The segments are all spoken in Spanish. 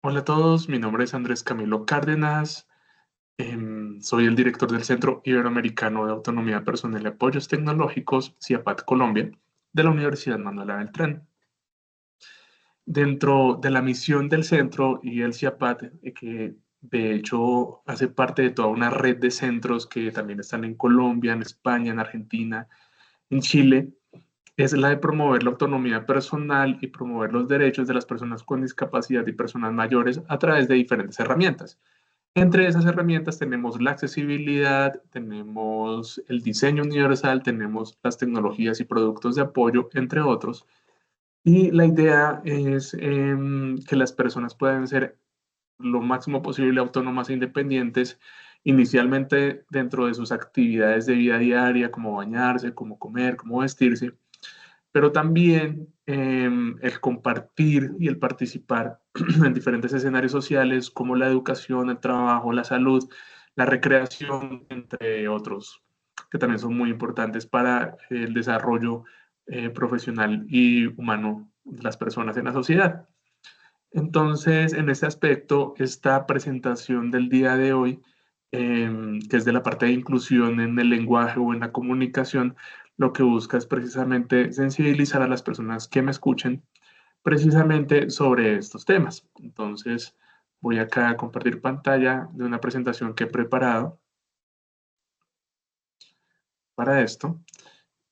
Hola a todos, mi nombre es Andrés Camilo Cárdenas, soy el director del Centro Iberoamericano de Autonomía Personal y Apoyos Tecnológicos, CIAPAT Colombia, de la Universidad Manuela Beltrán. Dentro de la misión del centro y el CIAPAT, que de hecho hace parte de toda una red de centros que también están en Colombia, en España, en Argentina, en Chile, es la de promover la autonomía personal y promover los derechos de las personas con discapacidad y personas mayores a través de diferentes herramientas. Entre esas herramientas tenemos la accesibilidad, tenemos el diseño universal, tenemos las tecnologías y productos de apoyo, entre otros. Y la idea es que las personas puedan ser lo máximo posible autónomas e independientes, inicialmente dentro de sus actividades de vida diaria, como bañarse, como comer, como vestirse, pero también el compartir y el participar en diferentes escenarios sociales como la educación, el trabajo, la salud, la recreación, entre otros, que también son muy importantes para el desarrollo profesional y humano de las personas en la sociedad. Entonces, en este aspecto, esta presentación del día de hoy, que es de la parte de inclusión en el lenguaje o en la comunicación, lo que busca es precisamente sensibilizar a las personas que me escuchen precisamente sobre estos temas. Entonces, voy acá a compartir pantalla de una presentación que he preparado para esto.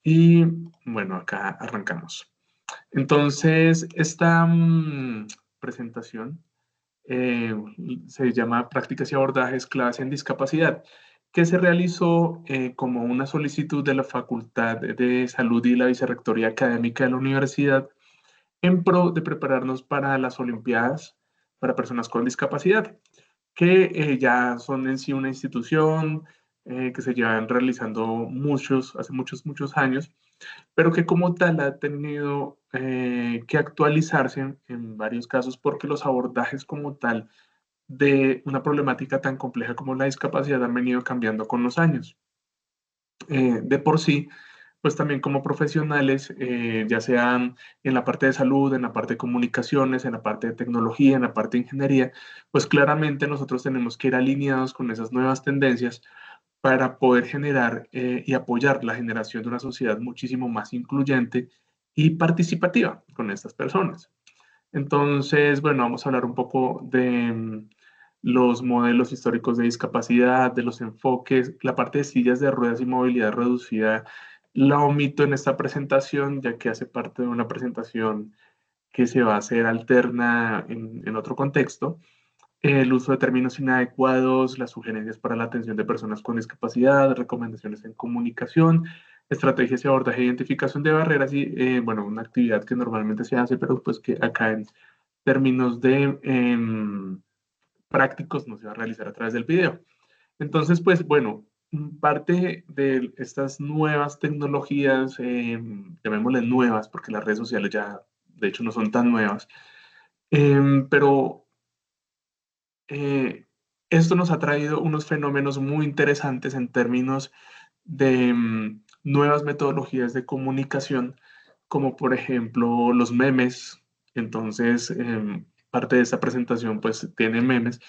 Y bueno, acá arrancamos. Entonces, esta presentación eh, se llama Prácticas y abordajes claves en discapacidad, que se realizó como una solicitud de la Facultad de Salud y la Vicerrectoría Académica de la Universidad en pro de prepararnos para las Olimpiadas para personas con discapacidad, que ya son en sí una institución que se llevan realizando hace muchos años, pero que como tal ha tenido que actualizarse en varios casos porque los abordajes como tal de una problemática tan compleja como la discapacidad han venido cambiando con los años. De por sí, pues también como profesionales, ya sean en la parte de salud, en la parte de comunicaciones, en la parte de tecnología, en la parte de ingeniería, pues claramente nosotros tenemos que ir alineados con esas nuevas tendencias para poder generar y apoyar la generación de una sociedad muchísimo más incluyente y participativa con estas personas. Entonces, bueno, vamos a hablar un poco de los modelos históricos de discapacidad, de los enfoques, la parte de sillas de ruedas y movilidad reducida. La omito en esta presentación, ya que hace parte de una presentación que se va a hacer alterna en otro contexto. El uso de términos inadecuados, las sugerencias para la atención de personas con discapacidad, recomendaciones en comunicación, estrategias de abordaje e identificación de barreras y, bueno, una actividad que normalmente se hace, pero pues que acá en términos de prácticos no se va a realizar a través del video. Entonces, pues bueno, parte de estas nuevas tecnologías, llamémosle nuevas, porque las redes sociales ya, de hecho, no son tan nuevas, pero eh, esto nos ha traído unos fenómenos muy interesantes en términos de nuevas metodologías de comunicación, como por ejemplo los memes. Entonces, parte de esta presentación pues tiene memes.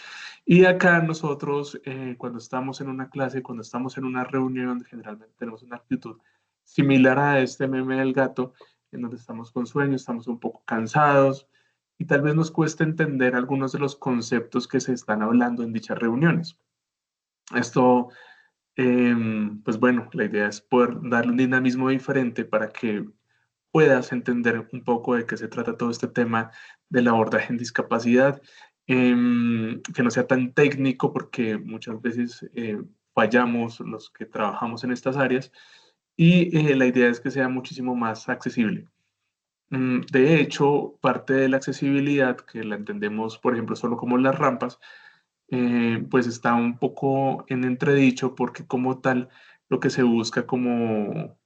Y acá nosotros, cuando estamos en una clase, cuando estamos en una reunión, generalmente tenemos una actitud similar a este meme del gato, en donde estamos con sueño, estamos un poco cansados y tal vez nos cueste entender algunos de los conceptos que se están hablando en dichas reuniones. Esto, pues bueno, la idea es poder darle un dinamismo diferente para que puedas entender un poco de qué se trata todo este tema del abordaje en discapacidad, que no sea tan técnico porque muchas veces fallamos los que trabajamos en estas áreas y la idea es que sea muchísimo más accesible. De hecho, parte de la accesibilidad, que la entendemos, por ejemplo, solo como las rampas, pues está un poco en entredicho porque como tal lo que se busca como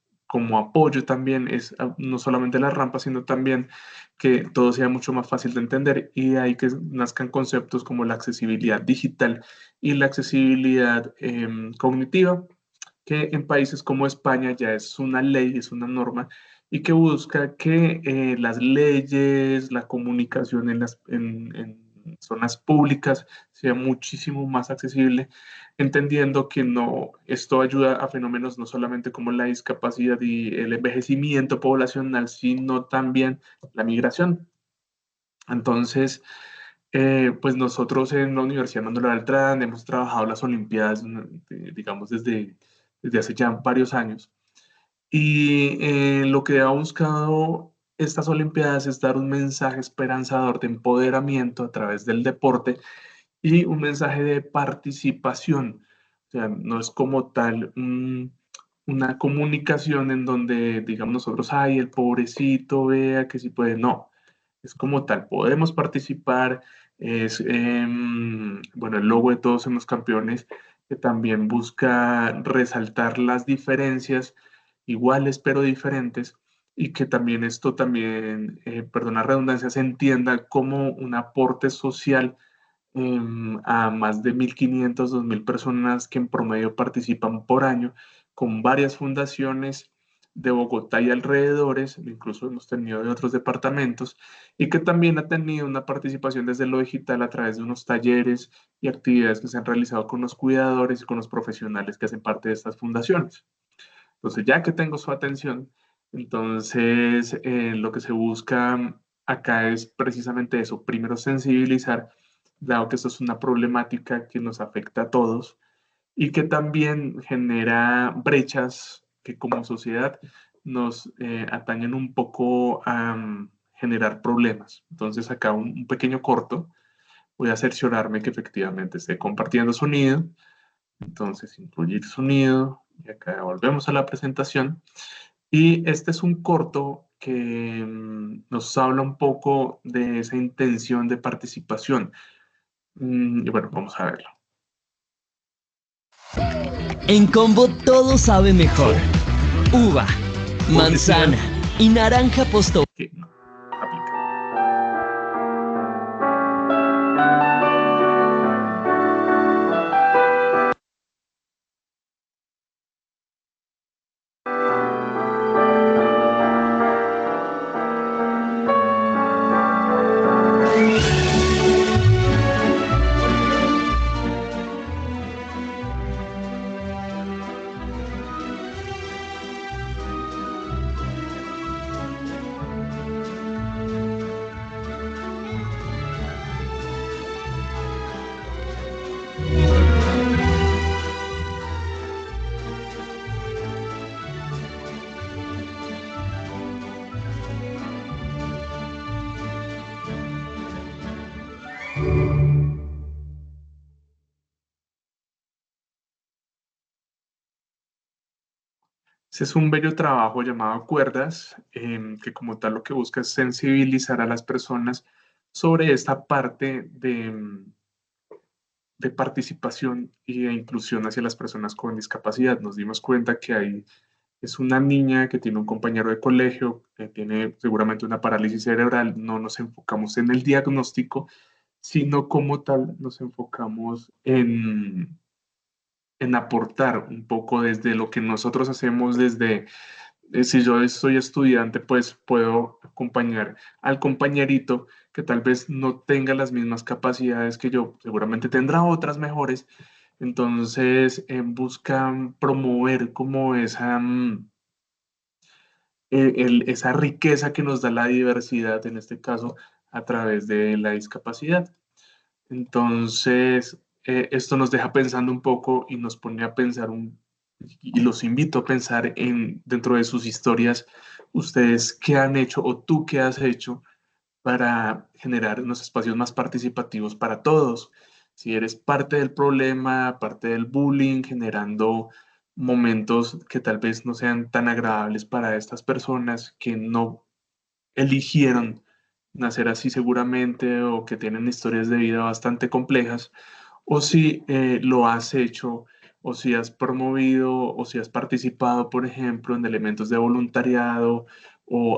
apoyo también es no solamente las rampas, sino también que todo sea mucho más fácil de entender y de ahí que nazcan conceptos como la accesibilidad digital y la accesibilidad cognitiva, que en países como España ya es una ley, es una norma y que busca que las leyes, la comunicación zonas públicas sea muchísimo más accesible, entendiendo que no, esto ayuda a fenómenos no solamente como la discapacidad y el envejecimiento poblacional, sino también la migración. Entonces, pues nosotros en la Universidad Manuel Beltrán hemos trabajado las Olimpiadas, digamos, desde hace ya varios años. Y lo que ha buscado estas Olimpiadas es dar un mensaje esperanzador de empoderamiento a través del deporte y un mensaje de participación. O sea, no es como tal una comunicación en donde, digamos, nosotros, ay, el pobrecito, vea que sí puede. No, es como tal, podemos participar. Es, bueno, el logo de Todos Somos Campeones, que también busca resaltar las diferencias iguales pero diferentes, y que también esto también, perdón la redundancia, se entienda como un aporte social a más de 1.500, 2.000 personas que en promedio participan por año, con varias fundaciones de Bogotá y alrededores, incluso hemos tenido de otros departamentos, y que también ha tenido una participación desde lo digital a través de unos talleres y actividades que se han realizado con los cuidadores y con los profesionales que hacen parte de estas fundaciones. Entonces, ya que tengo su atención, entonces lo que se busca acá es precisamente eso. Primero, sensibilizar, dado que esto es una problemática que nos afecta a todos y que también genera brechas que como sociedad nos atañen un poco a generar problemas. Entonces, acá un pequeño corto. Voy a cerciorarme que efectivamente esté compartiendo sonido. Entonces, incluir sonido. Y acá volvemos a la presentación. Y este es un corto que nos habla un poco de esa intención de participación. Y bueno, vamos a verlo. En Combo todo sabe mejor. Uva, manzana y naranja posto. Que no, aplica. Ese es un bello trabajo llamado Cuerdas, que como tal lo que busca es sensibilizar a las personas sobre esta parte de participación y de inclusión hacia las personas con discapacidad. Nos dimos cuenta que es una niña que tiene un compañero de colegio que tiene seguramente una parálisis cerebral. No nos enfocamos en el diagnóstico, sino como tal nos enfocamos en aportar un poco desde lo que nosotros hacemos, desde si yo soy estudiante, pues puedo acompañar al compañerito que tal vez no tenga las mismas capacidades que yo, seguramente tendrá otras mejores. Entonces, buscan promover como esa riqueza que nos da la diversidad, en este caso, a través de la discapacidad. Entonces, esto nos deja pensando un poco y nos pone a pensar y los invito a pensar dentro de sus historias, ustedes qué han hecho o tú qué has hecho para generar unos espacios más participativos para todos. Si eres parte del problema, parte del bullying, generando momentos que tal vez no sean tan agradables para estas personas que no eligieron nacer así seguramente o que tienen historias de vida bastante complejas, o si lo has hecho, o si has promovido, o si has participado, por ejemplo, en elementos de voluntariado o,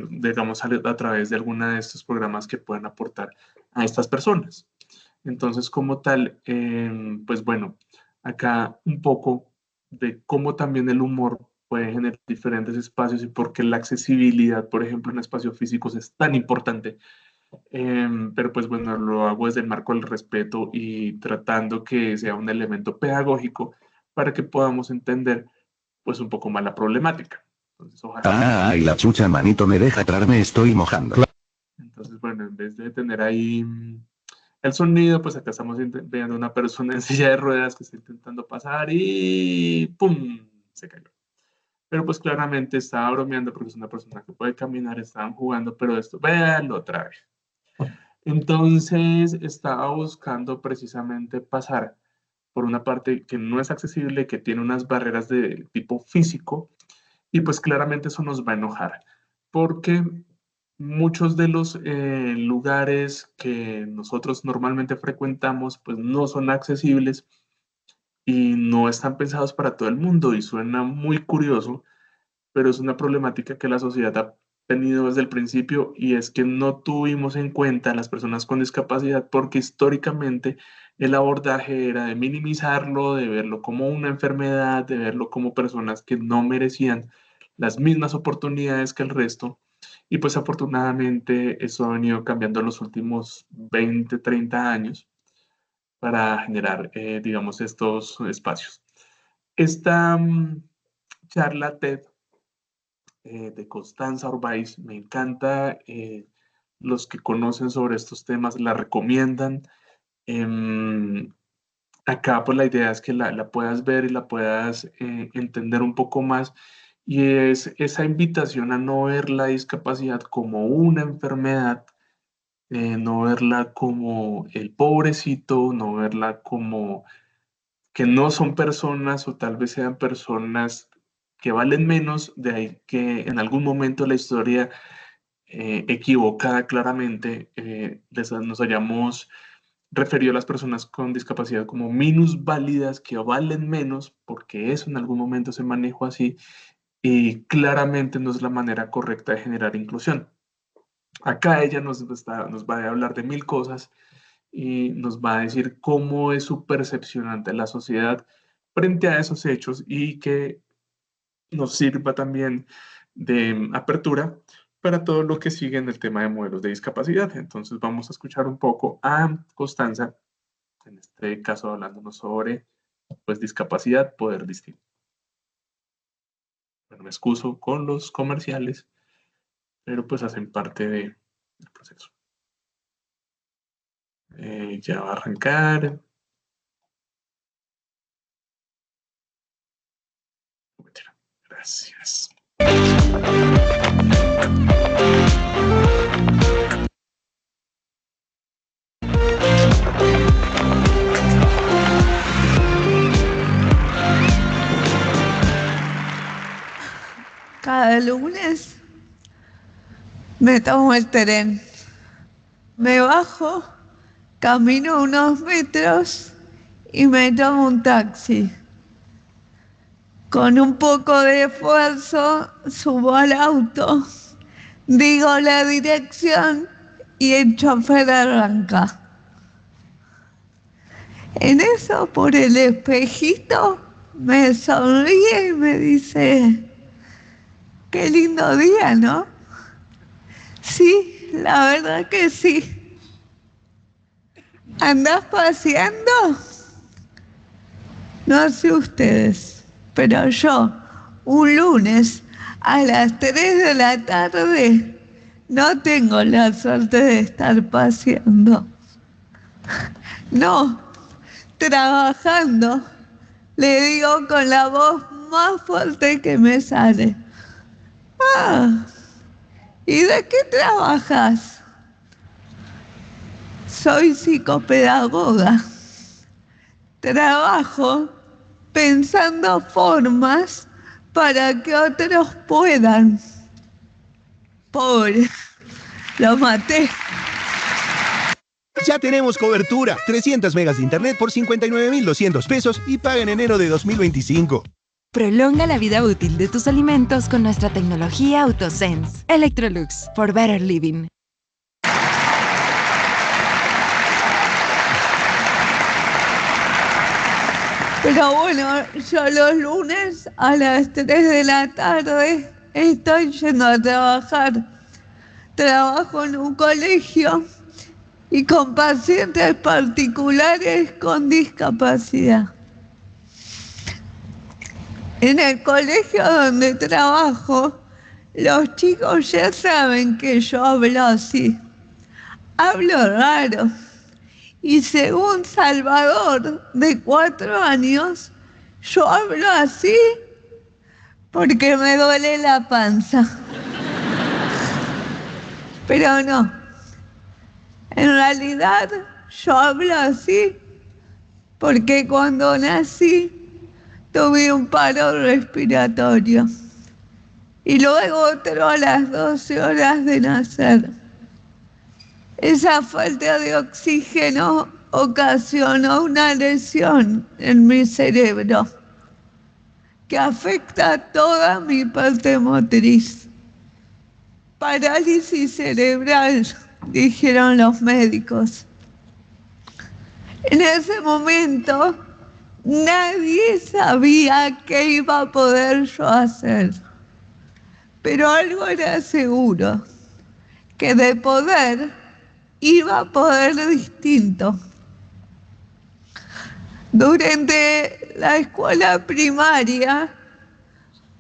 digamos, a través de alguna de estos programas que puedan aportar a estas personas. Entonces, como tal, pues bueno, acá un poco de cómo también el humor puede generar diferentes espacios y por qué la accesibilidad, por ejemplo, en espacios físicos es tan importante Pero pues bueno, lo hago desde el marco del respeto y tratando que sea un elemento pedagógico para que podamos entender pues un poco más la problemática. Entonces, ojalá. Ay, la chucha, manito, me deja entrar, me estoy mojando. Entonces, bueno, en vez de tener ahí el sonido, pues acá estamos viendo una persona en silla de ruedas que está intentando pasar y ¡pum! Se cayó. Pero pues claramente estaba bromeando porque es una persona que puede caminar, estaban jugando, pero esto, véanlo otra vez. Entonces estaba buscando precisamente pasar por una parte que no es accesible, que tiene unas barreras de tipo físico, y pues claramente eso nos va a enojar, porque muchos de los lugares que nosotros normalmente frecuentamos pues no son accesibles y no están pensados para todo el mundo y suena muy curioso, pero es una problemática que la sociedad ha tenido desde el principio y es que no tuvimos en cuenta a las personas con discapacidad porque históricamente el abordaje era de minimizarlo, de verlo como una enfermedad, de verlo como personas que no merecían las mismas oportunidades que el resto. Y pues afortunadamente eso ha venido cambiando en los últimos 20, 30 años para generar, digamos, estos espacios. Esta charla TED de Constanza Orbaiz, me encanta. Los que conocen sobre estos temas la recomiendan. Em, Acá pues la idea es que la puedas ver y la puedas entender un poco más y es esa invitación a no ver la discapacidad como una enfermedad, no verla como el pobrecito, no verla como que no son personas o tal vez sean personas que valen menos, de ahí que en algún momento de la historia equivocada claramente nos hayamos referido a las personas con discapacidad como minusválidas, que valen menos, porque eso en algún momento se manejó así y claramente no es la manera correcta de generar inclusión. Acá ella nos va a hablar de mil cosas y nos va a decir cómo es su percepción ante la sociedad frente a esos hechos y que nos sirva también de apertura para todo lo que sigue en el tema de modelos de discapacidad. Entonces vamos a escuchar un poco a Constanza, en este caso hablándonos sobre pues, discapacidad, poder distinto. Bueno, me excuso con los comerciales, pero pues hacen parte del proceso. Ya va a arrancar. Gracias. Cada lunes me tomo el tren, me bajo, camino unos metros y me tomo un taxi. Con un poco de esfuerzo subo al auto, digo la dirección y el chofer arranca. En eso, por el espejito, me sonríe y me dice: qué lindo día, ¿no? Sí, la verdad que sí. ¿Andás paseando? No sé ustedes, pero yo, un lunes a las 3 de la tarde, no tengo la suerte de estar paseando. No, trabajando. Le digo con la voz más fuerte que me sale. Ah, ¿y de qué trabajas? Soy psicopedagoga. Trabajo pensando formas para que otros puedan. Pobre, lo maté. Ya tenemos cobertura. 300 megas de internet por 59,200 pesos y paga en enero de 2025. Prolonga la vida útil de tus alimentos con nuestra tecnología AutoSense. Electrolux, for better living. Pero bueno, yo los lunes a las 3 de la tarde estoy yendo a trabajar. trabajo en un colegio y con pacientes particulares con discapacidad. En el colegio donde trabajo, los chicos ya saben que yo hablo así. Hablo raro. Y según Salvador, de 4 años, yo hablo así porque me duele la panza. Pero no. En realidad, yo hablo así porque cuando nací tuve un paro respiratorio y luego otro a las 12 horas de nacer. Esa falta de oxígeno ocasionó una lesión en mi cerebro que afecta toda mi parte motriz. Parálisis cerebral, dijeron los médicos. En ese momento, nadie sabía qué iba a poder yo hacer. Pero algo era seguro, que de poder iba a poder distinto. Durante la escuela primaria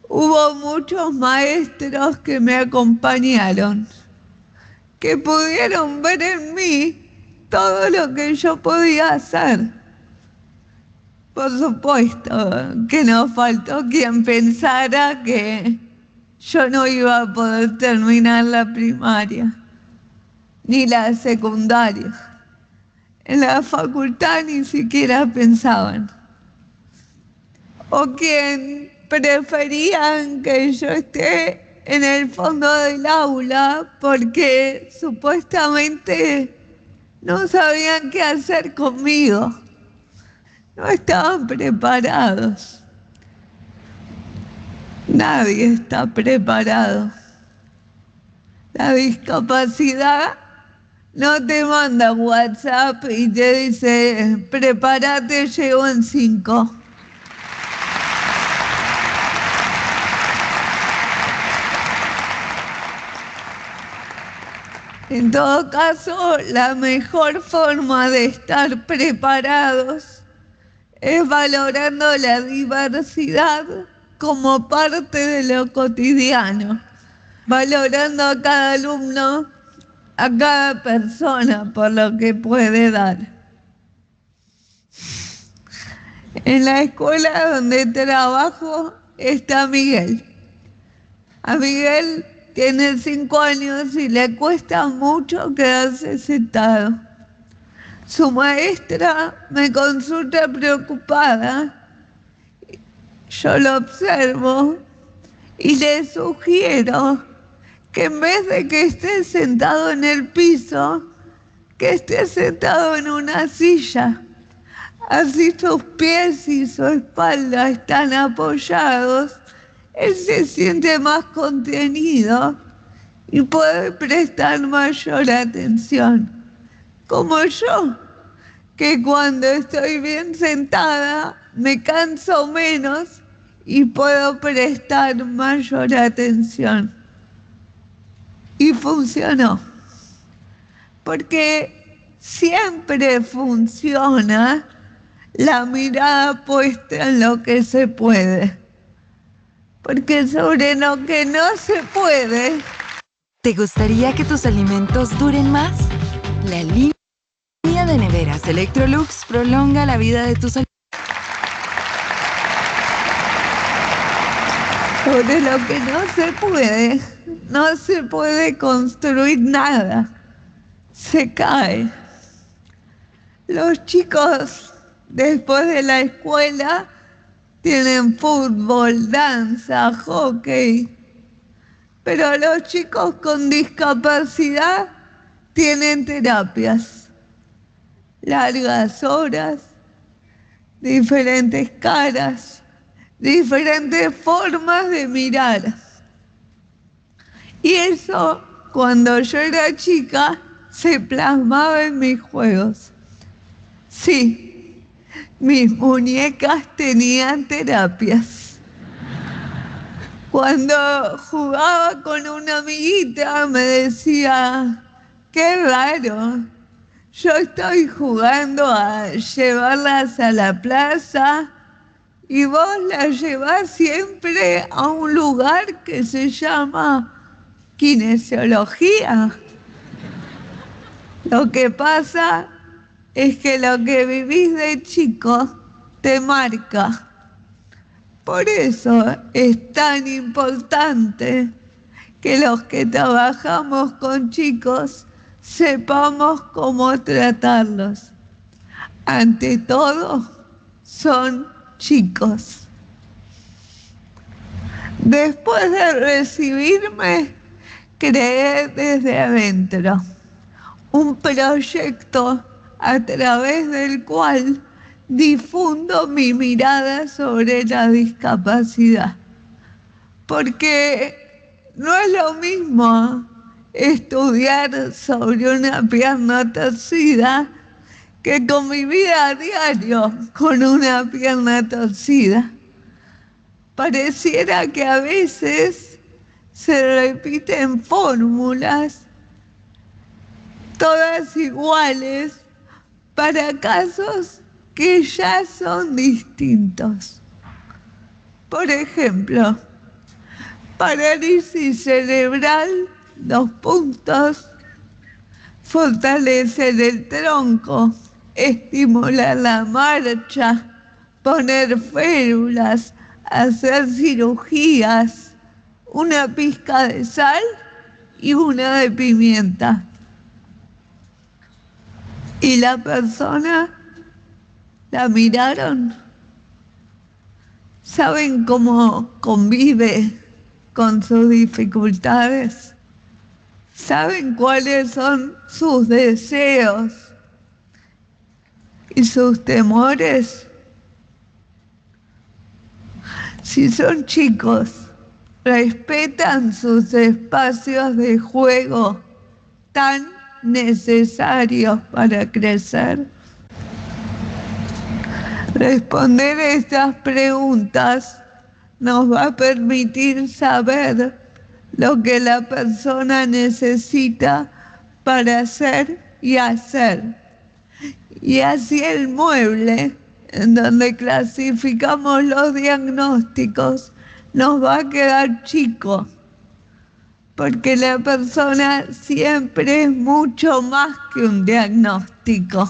hubo muchos maestros que me acompañaron, que pudieron ver en mí todo lo que yo podía hacer. Por supuesto que no faltó quien pensara que yo no iba a poder terminar la primaria, ni la secundaria. En la facultad ni siquiera pensaban. O quien preferían que yo esté en el fondo del aula porque supuestamente no sabían qué hacer conmigo. No estaban preparados. Nadie está preparado. La discapacidad no te manda WhatsApp y te dice, prepárate, llego en 5. En todo caso, la mejor forma de estar preparados es valorando la diversidad como parte de lo cotidiano, valorando a cada alumno, a cada persona por lo que puede dar. En la escuela donde trabajo está Miguel. A Miguel tiene 5 años y le cuesta mucho quedarse sentado. Su maestra me consulta preocupada. Yo lo observo y le sugiero que en vez de que esté sentado en el piso, que esté sentado en una silla. Así sus pies y su espalda están apoyados, él se siente más contenido y puede prestar mayor atención. Como yo, que cuando estoy bien sentada me canso menos y puedo prestar mayor atención. Y funcionó, porque siempre funciona la mirada puesta en lo que se puede, porque sobre lo que no se puede. ¿Te gustaría que tus alimentos duren más? La línea de neveras Electrolux prolonga la vida de tus alimentos. Sobre lo que no se puede construir nada, se cae. Los chicos después de la escuela tienen fútbol, danza, hockey, pero los chicos con discapacidad tienen terapias, largas horas, diferentes caras, diferentes formas de mirar. Y eso, cuando yo era chica, se plasmaba en mis juegos. Sí, mis muñecas tenían terapias. Cuando jugaba con una amiguita me decía, qué raro, yo estoy jugando a llevarlas a la plaza y vos las llevás siempre a un lugar que se llama kinesiología. Lo que pasa es que lo que vivís de chico te marca. Por eso es tan importante que los que trabajamos con chicos sepamos cómo tratarlos. Ante todo, son chicos. Después de recibirme, creé desde adentro un proyecto a través del cual difundo mi mirada sobre la discapacidad. Porque no es lo mismo estudiar sobre una pierna torcida que convivir a diario con una pierna torcida. Pareciera que a veces se repiten fórmulas, todas iguales, para casos que ya son distintos. Por ejemplo, parálisis cerebral, 2 puntos, fortalecer el tronco, estimular la marcha, poner férulas, hacer cirugías, una pizca de sal y una de pimienta. Y la persona la miraron. ¿Saben cómo convive con sus dificultades? ¿Saben cuáles son sus deseos y sus temores? Si son chicos, respetan sus espacios de juego tan necesarios para crecer. Responder estas preguntas nos va a permitir saber lo que la persona necesita para hacer y hacer. Y así el mueble, en donde clasificamos los diagnósticos, nos va a quedar chico, porque la persona siempre es mucho más que un diagnóstico.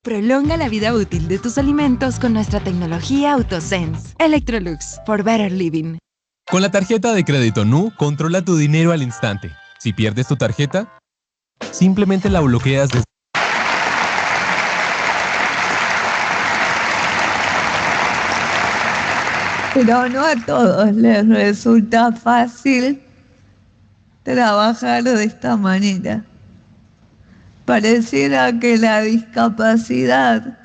Prolonga la vida útil de tus alimentos con nuestra tecnología AutoSense. Electrolux, for better living. Con la tarjeta de crédito Nu, controla tu dinero al instante. Si pierdes tu tarjeta, simplemente la bloqueas desde... Pero no a todos les resulta fácil trabajar de esta manera. Pareciera que la discapacidad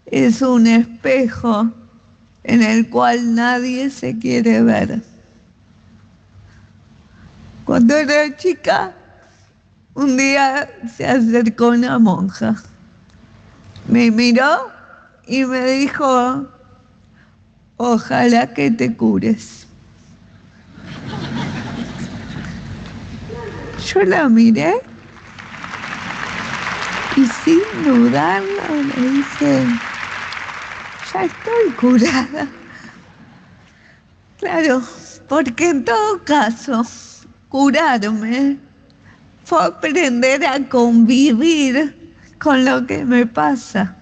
es un espejo en el cual nadie se quiere ver. Cuando era chica, un día se acercó una monja. Me miró y me dijo, ojalá que te cures. Yo la miré y sin dudarlo le dije, ya estoy curada. Claro, porque en todo caso, curarme fue aprender a convivir con lo que me pasa.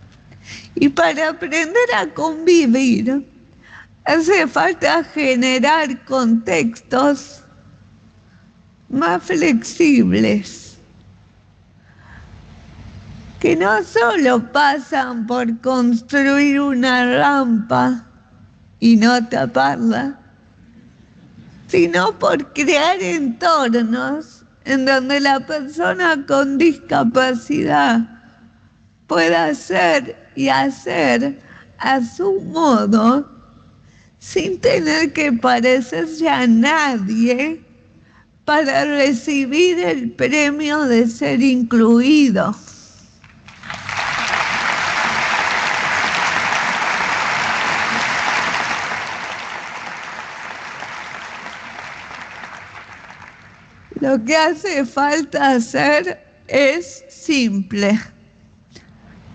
Y para aprender a convivir, hace falta generar contextos más flexibles, que no solo pasan por construir una rampa y no taparla, sino por crear entornos en donde la persona con discapacidad pueda ser y hacer a su modo, sin tener que parecerse a nadie para recibir el premio de ser incluido. Lo que hace falta hacer es simple.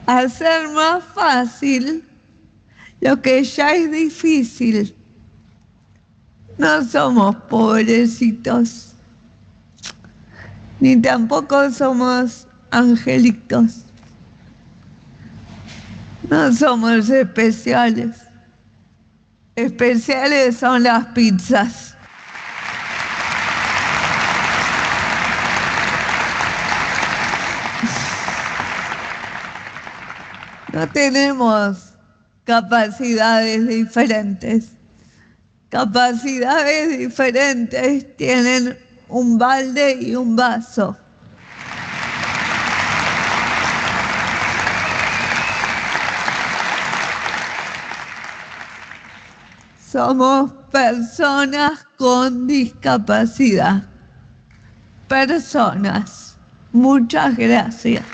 Hacer más fácil lo que ya es difícil. No somos pobrecitos, ni tampoco somos angelitos. No somos especiales. Especiales son las pizzas. No tenemos capacidades diferentes. Capacidades diferentes tienen un balde y un vaso. Somos personas con discapacidad. Personas. Muchas gracias.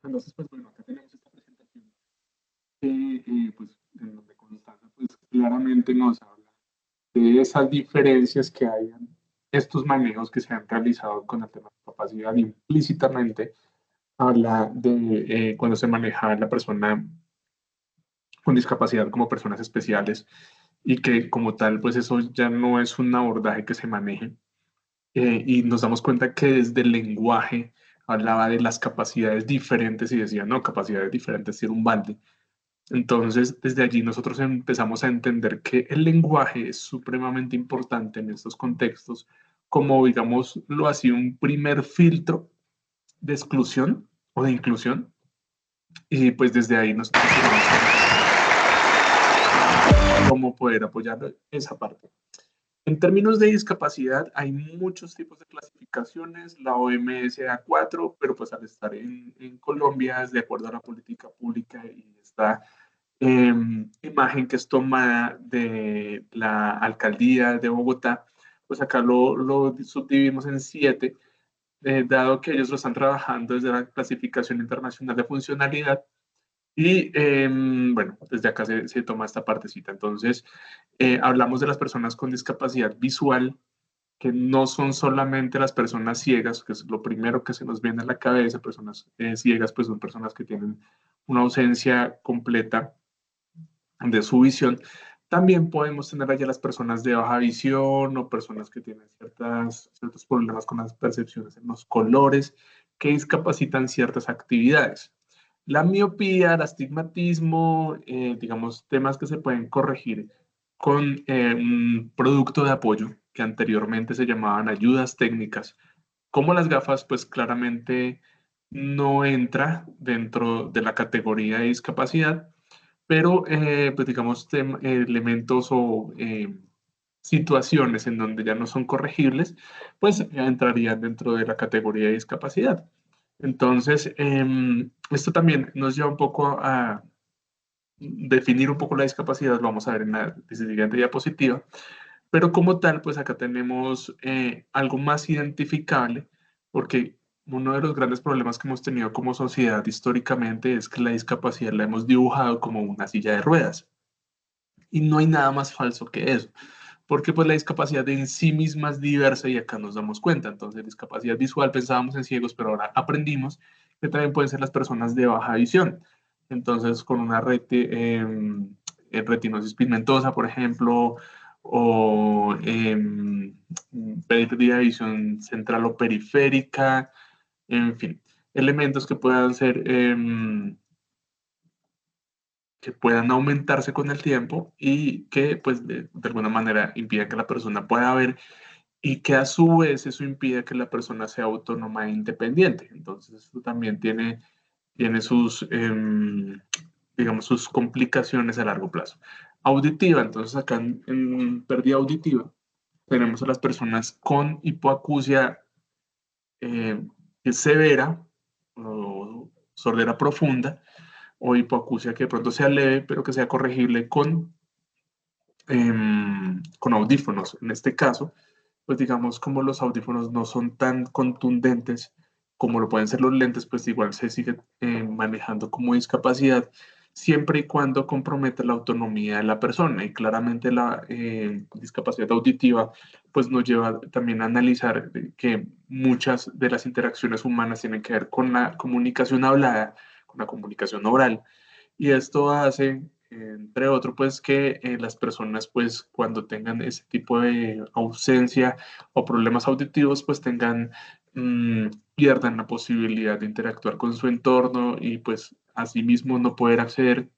Entonces, pues bueno, acá tenemos esta presentación que, pues, en donde Constanza, pues, claramente nos habla de esas diferencias que hay en estos manejos que se han realizado con el tema de capacidad. Implícitamente habla de cuando se maneja a la persona con discapacidad como personas especiales y que como tal, pues eso ya no es un abordaje que se maneje. Y nos damos cuenta que desde el lenguaje hablaba de las capacidades diferentes y decía, no, capacidades diferentes, tiene un balde. Entonces, desde allí nosotros empezamos a entender que el lenguaje es supremamente importante en estos contextos, como, digamos, lo hacía un primer filtro de exclusión o de inclusión. Y pues desde ahí nosotros tenemos cómo poder apoyar esa parte. En términos de discapacidad, hay muchos tipos de clasificaciones, la OMS A4, pero pues al estar en Colombia, es de acuerdo a la política pública y esta imagen que es tomada de la alcaldía de Bogotá, pues acá lo subdividimos en 7, dado que ellos lo están trabajando desde la clasificación internacional de funcionalidad. Y bueno, desde acá se toma esta partecita. Entonces, hablamos de las personas con discapacidad visual, que no son solamente las personas ciegas, que es lo primero que se nos viene a la cabeza. Personas ciegas, pues son personas que tienen una ausencia completa de su visión. También podemos tener allá las personas de baja visión o personas que tienen ciertos problemas con las percepciones en los colores, que discapacitan ciertas actividades. La miopía, el astigmatismo, digamos, temas que se pueden corregir con un producto de apoyo que anteriormente se llamaban ayudas técnicas. Como las gafas, pues claramente no entra dentro de la categoría de discapacidad, pero pues digamos elementos o situaciones en donde ya no son corregibles, pues ya entrarían dentro de la categoría de discapacidad. Entonces, esto también nos lleva un poco a definir un poco la discapacidad, lo vamos a ver en la siguiente diapositiva, pero como tal, pues acá tenemos algo más identificable, porque uno de los grandes problemas que hemos tenido como sociedad históricamente es que la discapacidad la hemos dibujado como una silla de ruedas. Y no hay nada más falso que eso, porque pues la discapacidad en sí misma es diversa y acá nos damos cuenta. Entonces, discapacidad visual pensábamos en ciegos, pero ahora aprendimos que también pueden ser las personas de baja visión. Entonces, con una retinosis pigmentosa, por ejemplo, o pérdida de visión central o periférica, en fin, elementos que puedan ser que puedan aumentarse con el tiempo y que pues de alguna manera impida que la persona pueda ver y que a su vez eso impide que la persona sea autónoma e independiente. Entonces esto también tiene sus, digamos, sus complicaciones a largo plazo. Auditiva, entonces acá en pérdida auditiva tenemos a las personas con hipoacusia severa o sordera profunda, o hipoacusia que de pronto sea leve, pero que sea corregible con audífonos. En este caso, pues digamos, como los audífonos no son tan contundentes como lo pueden ser los lentes, pues igual se sigue manejando como discapacidad, siempre y cuando comprometa la autonomía de la persona. Y claramente la discapacidad auditiva pues nos lleva también a analizar que muchas de las interacciones humanas tienen que ver con la comunicación hablada, con la comunicación oral. Y esto hace, entre otros, pues que las personas, pues cuando tengan ese tipo de ausencia o problemas auditivos, pues pierdan la posibilidad de interactuar con su entorno y pues asimismo no poder acceder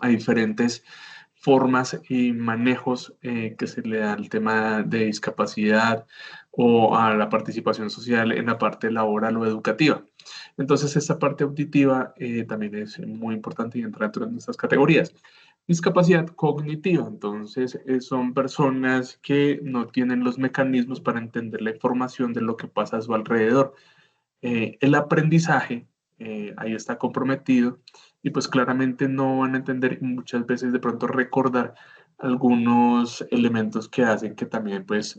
a diferentes formas y manejos que se le da al tema de discapacidad o a la participación social en la parte laboral o educativa. Entonces, esta parte auditiva también es muy importante y entra dentro de nuestras categorías. Discapacidad cognitiva, entonces son personas que no tienen los mecanismos para entender la información de lo que pasa a su alrededor. El aprendizaje ahí está comprometido y pues claramente no van a entender y muchas veces de pronto recordar algunos elementos que hacen que también pues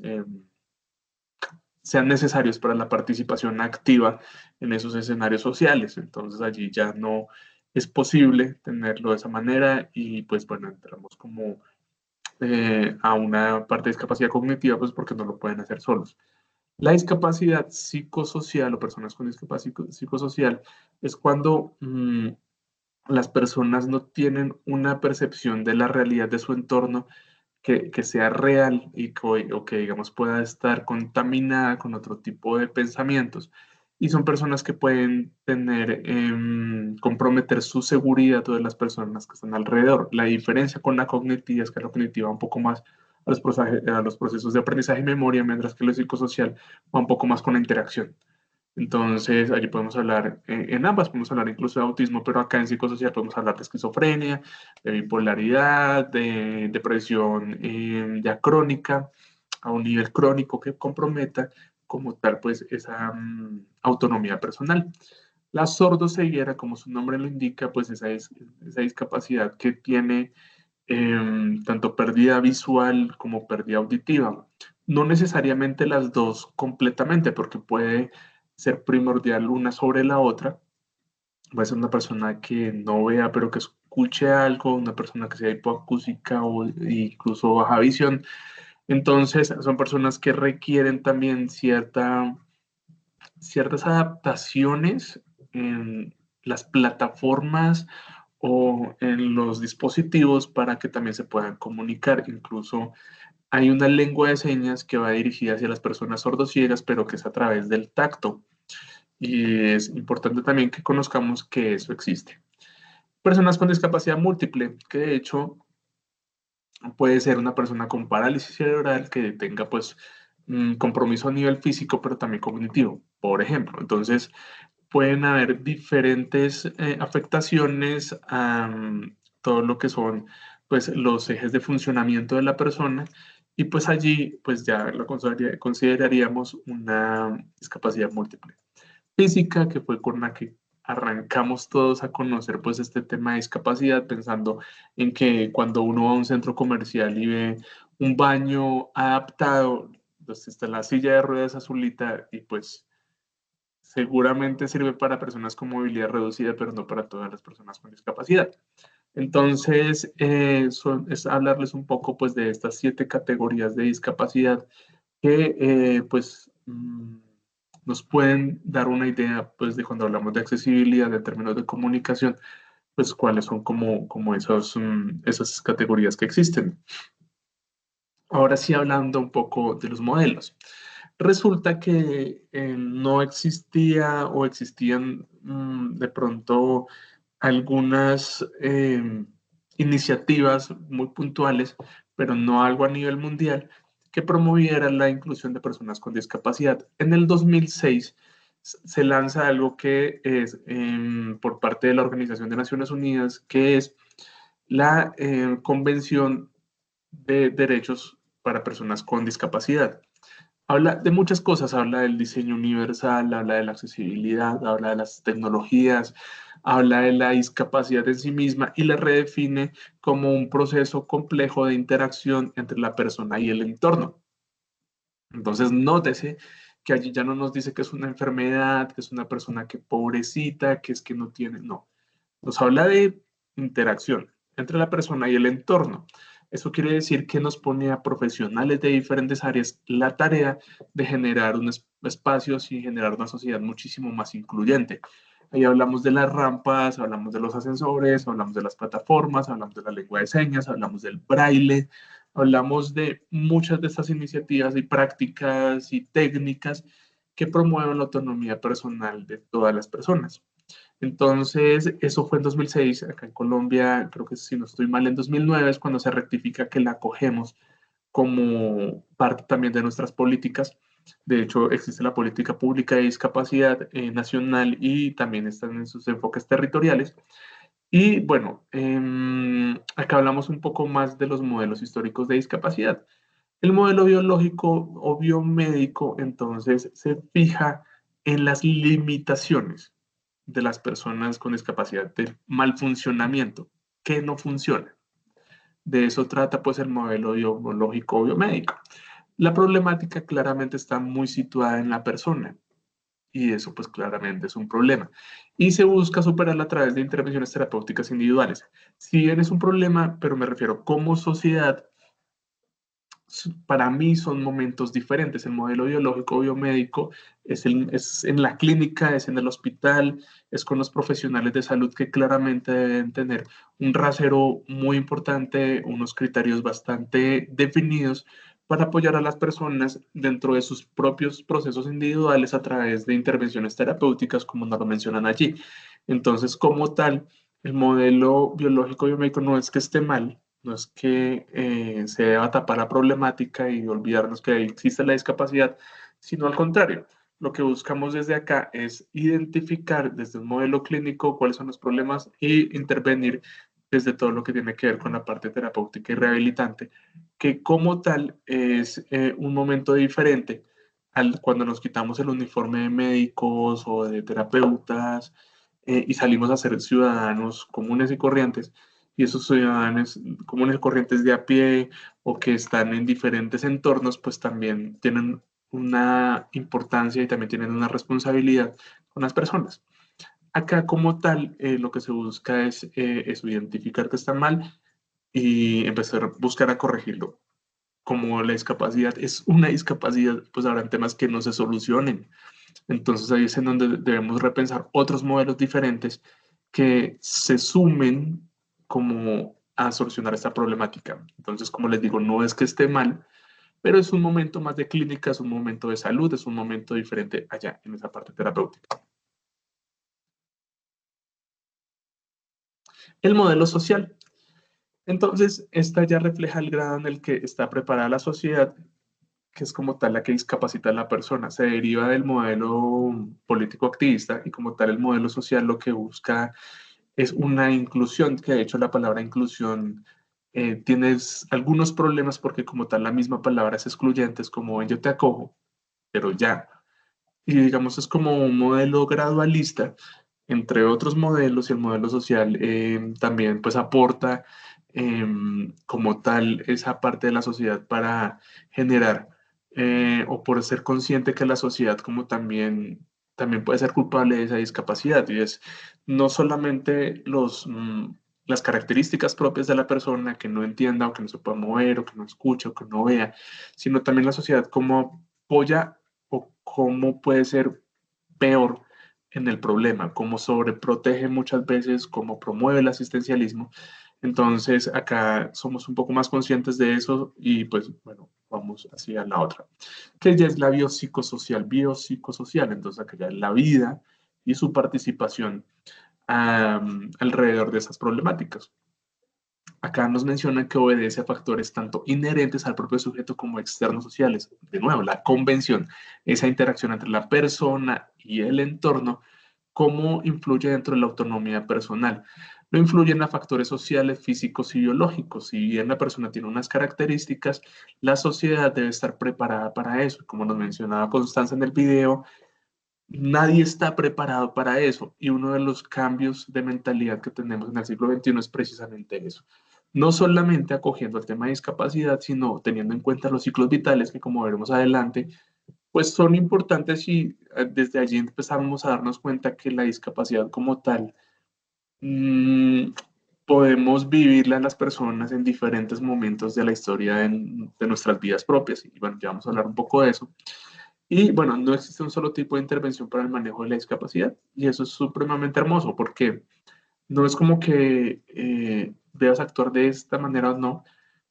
sean necesarios para la participación activa en esos escenarios sociales. Entonces allí ya no es posible tenerlo de esa manera y pues bueno, entramos como a una parte de discapacidad cognitiva pues porque no lo pueden hacer solos. La discapacidad psicosocial o personas con discapacidad psicosocial es cuando las personas no tienen una percepción de la realidad de su entorno que sea real y o que, digamos, pueda estar contaminada con otro tipo de pensamientos. Y son personas que pueden comprometer su seguridad de las personas que están alrededor. La diferencia con la cognitiva es que la cognitiva va un poco más a los procesos de aprendizaje y memoria, mientras que lo psicosocial va un poco más con la interacción. Entonces, allí podemos hablar, en ambas podemos hablar incluso de autismo, pero acá en psicosocial podemos hablar de esquizofrenia, de bipolaridad, de depresión ya crónica, a un nivel crónico que comprometa como tal, pues, esa autonomía personal. La sordoceguera, como su nombre lo indica, pues esa discapacidad que tiene tanto pérdida visual como pérdida auditiva. No necesariamente las dos completamente, porque puede ser primordial una sobre la otra. Va a ser una persona que no vea, pero que escuche algo, una persona que sea hipoacúsica o incluso baja visión. Entonces, son personas que requieren también ciertas adaptaciones en las plataformas o en los dispositivos para que también se puedan comunicar. Incluso hay una lengua de señas que va dirigida hacia las personas sordociegas, pero que es a través del tacto. Y es importante también que conozcamos que eso existe. Personas con discapacidad múltiple, que de hecho puede ser una persona con parálisis cerebral que tenga pues compromiso a nivel físico, pero también cognitivo, por ejemplo. Entonces, pueden haber diferentes afectaciones a todo lo que son pues los ejes de funcionamiento de la persona y pues allí pues ya lo consideraríamos una discapacidad múltiple. Física, que fue con la que arrancamos todos a conocer pues este tema de discapacidad, pensando en que cuando uno va a un centro comercial y ve un baño adaptado, pues está la silla de ruedas azulita y pues seguramente sirve para personas con movilidad reducida, pero no para todas las personas con discapacidad. Entonces, es hablarles un poco pues de estas 7 categorías de discapacidad que pues nos pueden dar una idea pues de cuando hablamos de accesibilidad en términos de comunicación, pues cuáles son como esas categorías que existen. Ahora sí, hablando un poco de los modelos. Resulta que no existía o existían de pronto algunas iniciativas muy puntuales, pero no algo a nivel mundial, que promoviera la inclusión de personas con discapacidad. En el 2006 se lanza algo que es por parte de la Organización de Naciones Unidas, que es la Convención de Derechos para Personas con Discapacidad. Habla de muchas cosas, habla del diseño universal, habla de la accesibilidad, habla de las tecnologías, habla de la discapacidad en sí misma y la redefine como un proceso complejo de interacción entre la persona y el entorno. Entonces, nótese que allí ya no nos dice que es una enfermedad, que es una persona que pobrecita, que es que no tiene, no. Nos habla de interacción entre la persona y el entorno. Eso quiere decir que nos pone a profesionales de diferentes áreas la tarea de generar unos espacios y generar una sociedad muchísimo más incluyente. Ahí hablamos de las rampas, hablamos de los ascensores, hablamos de las plataformas, hablamos de la lengua de señas, hablamos del braille, hablamos de muchas de estas iniciativas y prácticas y técnicas que promueven la autonomía personal de todas las personas. Entonces, eso fue en 2006, acá en Colombia, creo que si no estoy mal, en 2009 es cuando se rectifica que la acogemos como parte también de nuestras políticas. De hecho, existe la política pública de discapacidad nacional y también están en sus enfoques territoriales. Y bueno, acá hablamos un poco más de los modelos históricos de discapacidad. El modelo biológico o biomédico, entonces, se fija en las limitaciones de las personas con discapacidad, del mal funcionamiento, que no funciona. De eso trata pues el modelo biológico o biomédico. La problemática claramente está muy situada en la persona y eso pues claramente es un problema. Y se busca superarla a través de intervenciones terapéuticas individuales. Si bien es un problema, pero me refiero como sociedad, para mí son momentos diferentes. El modelo biológico biomédico es en la clínica, es en el hospital, es con los profesionales de salud que claramente deben tener un rasero muy importante, unos criterios bastante definidos para apoyar a las personas dentro de sus propios procesos individuales a través de intervenciones terapéuticas, como nos lo mencionan allí. Entonces, como tal, el modelo biológico biomédico no es que esté mal, no es que se deba tapar la problemática y olvidarnos que existe la discapacidad, sino al contrario. Lo que buscamos desde acá es identificar desde un modelo clínico cuáles son los problemas y intervenir desde todo lo que tiene que ver con la parte terapéutica y rehabilitante, que como tal es un momento diferente cuando nos quitamos el uniforme de médicos o de terapeutas y salimos a ser ciudadanos comunes y corrientes. Y esos ciudadanos comunes y corrientes de a pie o que están en diferentes entornos, pues también tienen una importancia y también tienen una responsabilidad con las personas. Acá como tal, lo que se busca es eso, identificar que está mal y empezar a buscar a corregirlo. Como la discapacidad es una discapacidad, pues habrán temas que no se solucionen. Entonces ahí es en donde debemos repensar otros modelos diferentes que se sumen como a solucionar esta problemática. Entonces, como les digo, no es que esté mal, pero es un momento más de clínica, es un momento de salud, es un momento diferente allá en esa parte terapéutica. El modelo social. Entonces, esta ya refleja el grado en el que está preparada la sociedad, que es como tal la que discapacita a la persona. Se deriva del modelo político activista y como tal el modelo social lo que busca es una inclusión, que de hecho la palabra inclusión tiene algunos problemas porque como tal la misma palabra es excluyente, es como yo te acojo, pero ya. Y digamos es como un modelo gradualista, entre otros modelos, y el modelo social también pues aporta como tal esa parte de la sociedad para generar o por ser consciente que la sociedad como también puede ser culpable de esa discapacidad y es no solamente las características propias de la persona que no entienda o que no se pueda mover o que no escuche o que no vea, sino también la sociedad cómo apoya o cómo puede ser peor en el problema, cómo sobreprotege muchas veces, cómo promueve el asistencialismo. Entonces, acá somos un poco más conscientes de eso y pues, bueno, vamos hacia la otra, que ya es la biopsicosocial. Entonces, acá ya es la vida y su participación alrededor de esas problemáticas. Acá nos menciona que obedece a factores tanto inherentes al propio sujeto como externos sociales. De nuevo, la convención, esa interacción entre la persona y el entorno, cómo influye dentro de la autonomía personal. Lo influyen a factores sociales, físicos y biológicos. Si bien la persona tiene unas características, la sociedad debe estar preparada para eso. Como nos mencionaba Constanza en el video, nadie está preparado para eso. Y uno de los cambios de mentalidad que tenemos en el siglo XXI es precisamente eso. No solamente acogiendo el tema de discapacidad, sino teniendo en cuenta los ciclos vitales que, como veremos adelante, pues son importantes y desde allí empezamos a darnos cuenta que la discapacidad como tal, podemos vivirla las personas en diferentes momentos de la historia de nuestras vidas propias. Y bueno, ya vamos a hablar un poco de eso. Y bueno, no existe un solo tipo de intervención para el manejo de la discapacidad y eso es supremamente hermoso porque no es como que debas actuar de esta manera o no,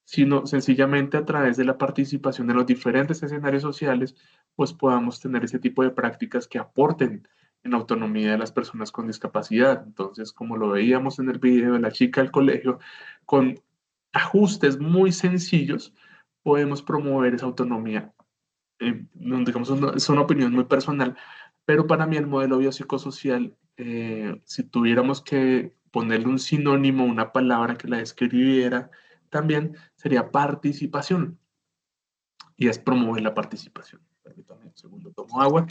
sino sencillamente a través de la participación de los diferentes escenarios sociales, pues podamos tener ese tipo de prácticas que aporten en la autonomía de las personas con discapacidad. Entonces, como lo veíamos en el video de la chica del colegio, con ajustes muy sencillos, podemos promover esa autonomía. Digamos, es una opinión muy personal, pero para mí el modelo biopsicosocial, si tuviéramos que ponerle un sinónimo, una palabra que la describiera, también sería participación, y es promover la participación. Permítame un segundo, tomo agua.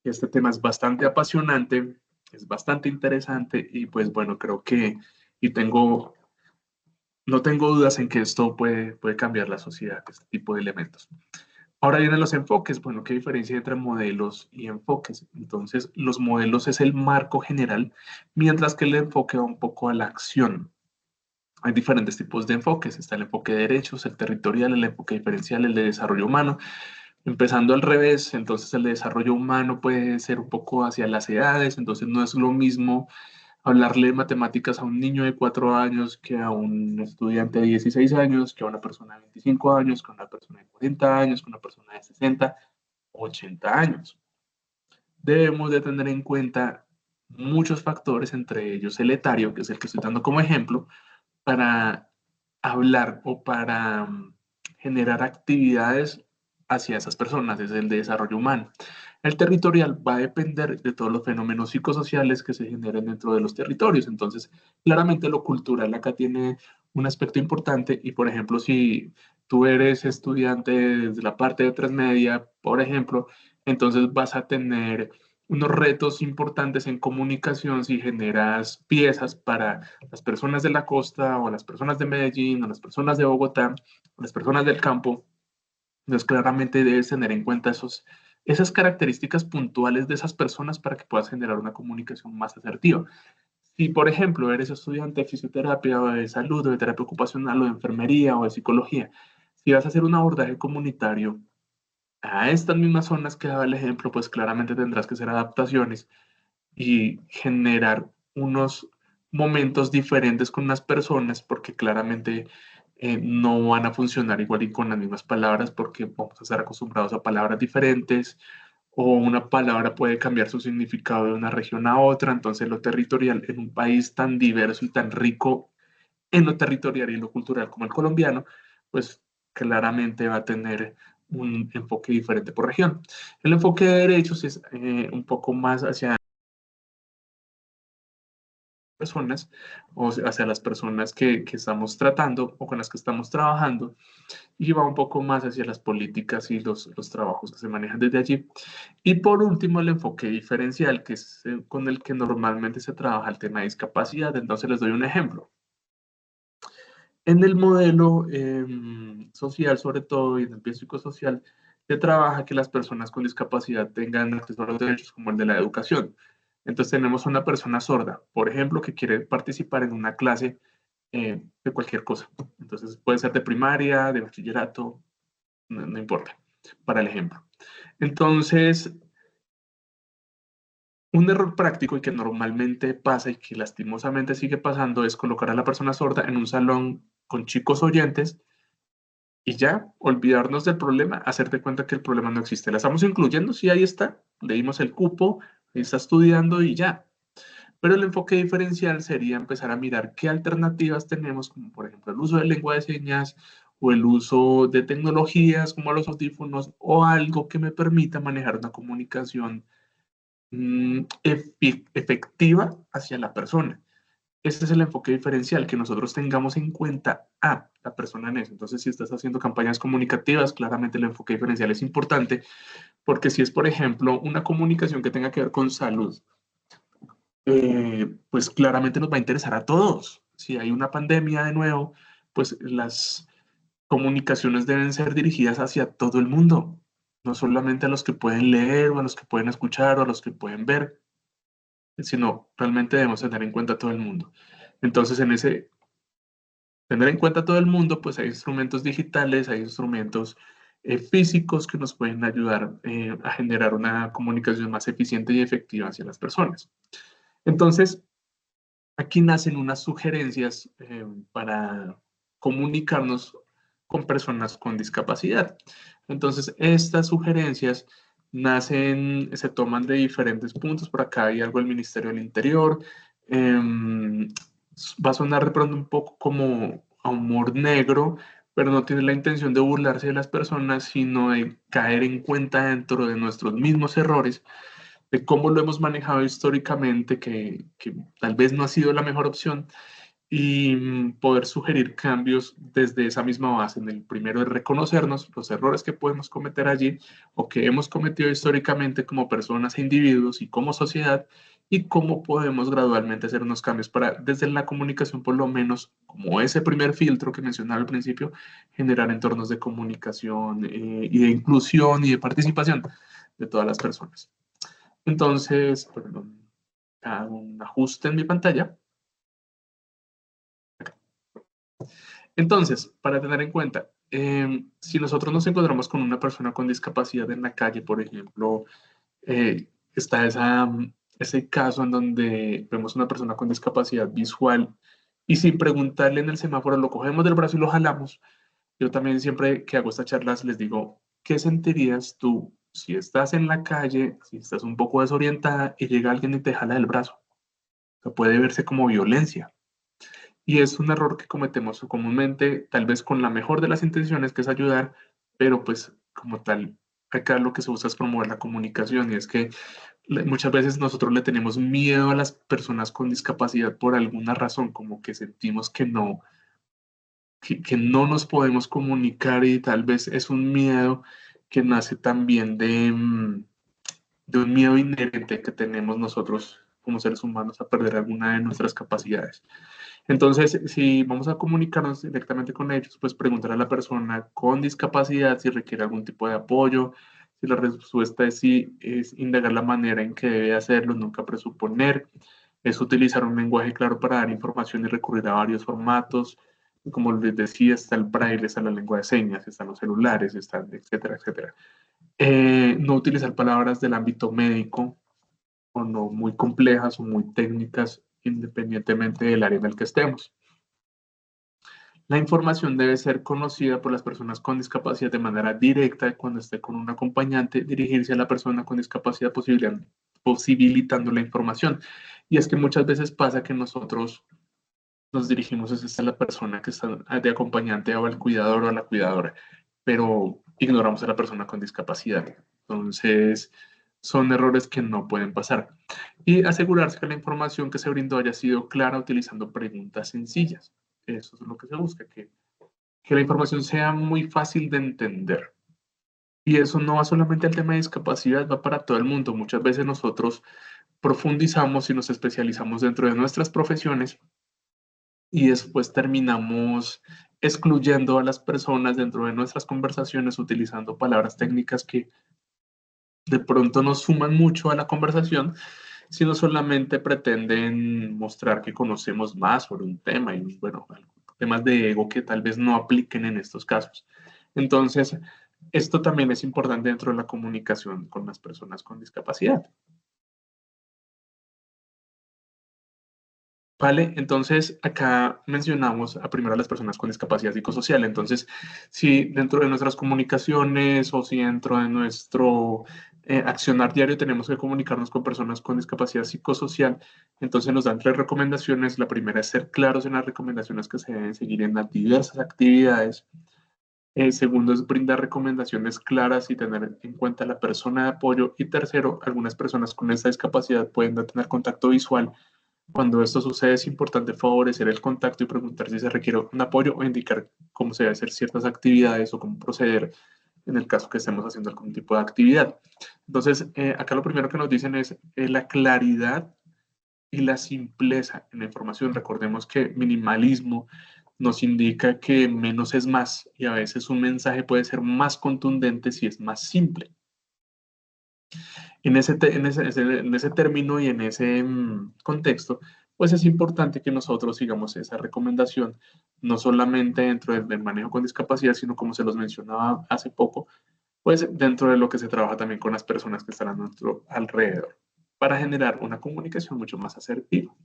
Este tema es bastante apasionante, es bastante interesante, y pues bueno, creo que, y no tengo dudas en que esto puede cambiar la sociedad, este tipo de elementos. Ahora vienen los enfoques. Bueno, ¿qué diferencia hay entre modelos y enfoques? Entonces, los modelos es el marco general, mientras que el enfoque va un poco a la acción. Hay diferentes tipos de enfoques. Está el enfoque de derechos, el territorial, el enfoque diferencial, el de desarrollo humano. Empezando al revés, entonces el de desarrollo humano puede ser un poco hacia las edades, entonces no es lo mismo hablarle de matemáticas a un niño de 4 años que a un estudiante de 16 años, que a una persona de 25 años, que a una persona de 40 años, que a una persona de 60, 80 años. Debemos de tener en cuenta muchos factores, entre ellos el etario, que es el que estoy dando como ejemplo, para hablar o para generar actividades hacia esas personas, es el de desarrollo humano. El territorial va a depender de todos los fenómenos psicosociales que se generen dentro de los territorios. Entonces, claramente lo cultural acá tiene un aspecto importante y, por ejemplo, si tú eres estudiante desde la parte de transmedia, por ejemplo, entonces vas a tener unos retos importantes en comunicación si generas piezas para las personas de la costa o las personas de Medellín o las personas de Bogotá o las personas del campo. Entonces, claramente debes tener en cuenta esas características puntuales de esas personas para que puedas generar una comunicación más asertiva. Si, por ejemplo, eres estudiante de fisioterapia o de salud o de terapia ocupacional o de enfermería o de psicología, si vas a hacer un abordaje comunitario a estas mismas zonas que daba el ejemplo, pues claramente tendrás que hacer adaptaciones y generar unos momentos diferentes con las personas porque claramente no van a funcionar igual y con las mismas palabras porque vamos a estar acostumbrados a palabras diferentes o una palabra puede cambiar su significado de una región a otra. Entonces lo territorial en un país tan diverso y tan rico en lo territorial y en lo cultural como el colombiano, pues claramente va a tener un enfoque diferente por región. El enfoque de derechos es un poco más hacia personas o hacia las personas que estamos tratando o con las que estamos trabajando y va un poco más hacia las políticas y los trabajos que se manejan desde allí. Y por último, el enfoque diferencial, que es con el que normalmente se trabaja el tema de discapacidad. Entonces les doy un ejemplo. En el modelo social, sobre todo, y en el piso psicosocial, se trabaja que las personas con discapacidad tengan acceso a los derechos como el de la educación. Entonces tenemos una persona sorda, por ejemplo, que quiere participar en una clase de cualquier cosa. Entonces puede ser de primaria, de bachillerato, no importa, para el ejemplo. Entonces, un error práctico y que normalmente pasa y que lastimosamente sigue pasando es colocar a la persona sorda en un salón con chicos oyentes y ya, olvidarnos del problema, hacerte cuenta que el problema no existe. La estamos incluyendo, sí, ahí está, le dimos el cupo, ahí está estudiando y ya. Pero el enfoque diferencial sería empezar a mirar qué alternativas tenemos, como por ejemplo el uso de lengua de señas o el uso de tecnologías como los audífonos o algo que me permita manejar una comunicación efectiva hacia la persona. Este es el enfoque diferencial, que nosotros tengamos en cuenta a la persona en eso. Entonces, si estás haciendo campañas comunicativas, claramente el enfoque diferencial es importante, porque si es, por ejemplo, una comunicación que tenga que ver con salud, pues claramente nos va a interesar a todos. Si hay una pandemia de nuevo, pues comunicaciones deben ser dirigidas hacia todo el mundo, no solamente a los que pueden leer o a los que pueden escuchar o a los que pueden ver, sino realmente debemos tener en cuenta a todo el mundo. Entonces, en ese tener en cuenta a todo el mundo, pues hay instrumentos digitales, hay instrumentos físicos que nos pueden ayudar a generar una comunicación más eficiente y efectiva hacia las personas. Entonces, aquí nacen unas sugerencias para comunicarnos con personas con discapacidad. Entonces, estas sugerencias nacen, se toman de diferentes puntos. Por acá hay algo del Ministerio del Interior. Va a sonar de pronto un poco como a humor negro, pero no tiene la intención de burlarse de las personas, sino de caer en cuenta dentro de nuestros mismos errores, de cómo lo hemos manejado históricamente, que tal vez no ha sido la mejor opción, y poder sugerir cambios desde esa misma base. En el primero es reconocernos los errores que podemos cometer allí o que hemos cometido históricamente como personas e individuos y como sociedad, y cómo podemos gradualmente hacer unos cambios para, desde la comunicación por lo menos, como ese primer filtro que mencionaba al principio, generar entornos de comunicación y de inclusión y de participación de todas las personas. Entonces, perdón, hago un ajuste en mi pantalla. Entonces, para tener en cuenta, si nosotros nos encontramos con una persona con discapacidad en la calle, por ejemplo, está ese caso en donde vemos una persona con discapacidad visual y sin preguntarle en el semáforo lo cogemos del brazo y lo jalamos. Yo también siempre que hago estas charlas les digo, ¿qué sentirías tú si estás en la calle, si estás un poco desorientada y llega alguien y te jala del brazo? O sea, puede verse como violencia. Y es un error que cometemos comúnmente, tal vez con la mejor de las intenciones, que es ayudar, pero pues como tal, acá lo que se usa es promover la comunicación y es que muchas veces nosotros le tenemos miedo a las personas con discapacidad por alguna razón, como que sentimos que no nos podemos comunicar y tal vez es un miedo que nace también de un miedo inherente que tenemos nosotros como seres humanos a perder alguna de nuestras capacidades. Entonces, si vamos a comunicarnos directamente con ellos, pues preguntar a la persona con discapacidad si requiere algún tipo de apoyo. Si la respuesta es sí, es indagar la manera en que debe hacerlo, nunca presuponer. Es utilizar un lenguaje claro para dar información y recurrir a varios formatos. Como les decía, está el braille, está la lengua de señas, están los celulares, están, etcétera, etcétera. No utilizar palabras del ámbito médico o no muy complejas o muy técnicas, independientemente del área en el que estemos. La información debe ser conocida por las personas con discapacidad de manera directa. Cuando esté con un acompañante, dirigirse a la persona con discapacidad posibilitando la información. Y es que muchas veces pasa que nosotros nos dirigimos a la persona que está de acompañante o al cuidador o a la cuidadora, pero ignoramos a la persona con discapacidad. Entonces, son errores que no pueden pasar. Y asegurarse que la información que se brindó haya sido clara utilizando preguntas sencillas. Eso es lo que se busca, que la información sea muy fácil de entender. Y eso no va solamente al tema de discapacidad, va para todo el mundo. Muchas veces nosotros profundizamos y nos especializamos dentro de nuestras profesiones y después terminamos excluyendo a las personas dentro de nuestras conversaciones utilizando palabras técnicas que de pronto no suman mucho a la conversación, sino solamente pretenden mostrar que conocemos más sobre un tema y, bueno, temas de ego que tal vez no apliquen en estos casos. Entonces, esto también es importante dentro de la comunicación con las personas con discapacidad. Vale, entonces acá mencionamos a primero a las personas con discapacidad psicosocial. Entonces, si dentro de nuestras comunicaciones o si dentro de nuestro accionar diario tenemos que comunicarnos con personas con discapacidad psicosocial, entonces nos dan 3 recomendaciones. La primera es ser claros en las recomendaciones que se deben seguir en las diversas actividades. Segundo es brindar recomendaciones claras y tener en cuenta la persona de apoyo. Y tercero, algunas personas con esta discapacidad pueden no tener contacto visual. Cuando esto sucede, es importante favorecer el contacto y preguntar si se requiere un apoyo o indicar cómo se debe hacer ciertas actividades o cómo proceder en el caso que estemos haciendo algún tipo de actividad. Entonces, acá lo primero que nos dicen es la claridad y la simpleza en la información. Recordemos que minimalismo nos indica que menos es más y a veces un mensaje puede ser más contundente si es más simple. En ese término y en ese contexto, pues es importante que nosotros sigamos esa recomendación, no solamente dentro del manejo con discapacidad, sino como se los mencionaba hace poco, pues dentro de lo que se trabaja también con las personas que están a nuestro alrededor, para generar una comunicación mucho más asertiva.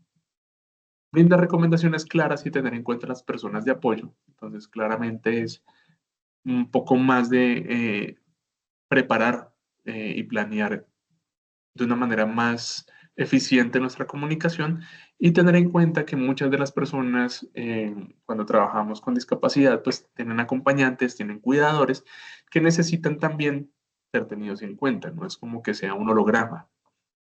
Brinda recomendaciones claras y tener en cuenta las personas de apoyo. Entonces, claramente es un poco más de preparar y planear de una manera más eficiente nuestra comunicación y tener en cuenta que muchas de las personas cuando trabajamos con discapacidad pues tienen acompañantes, tienen cuidadores que necesitan también ser tenidos en cuenta, no es como que sea un holograma,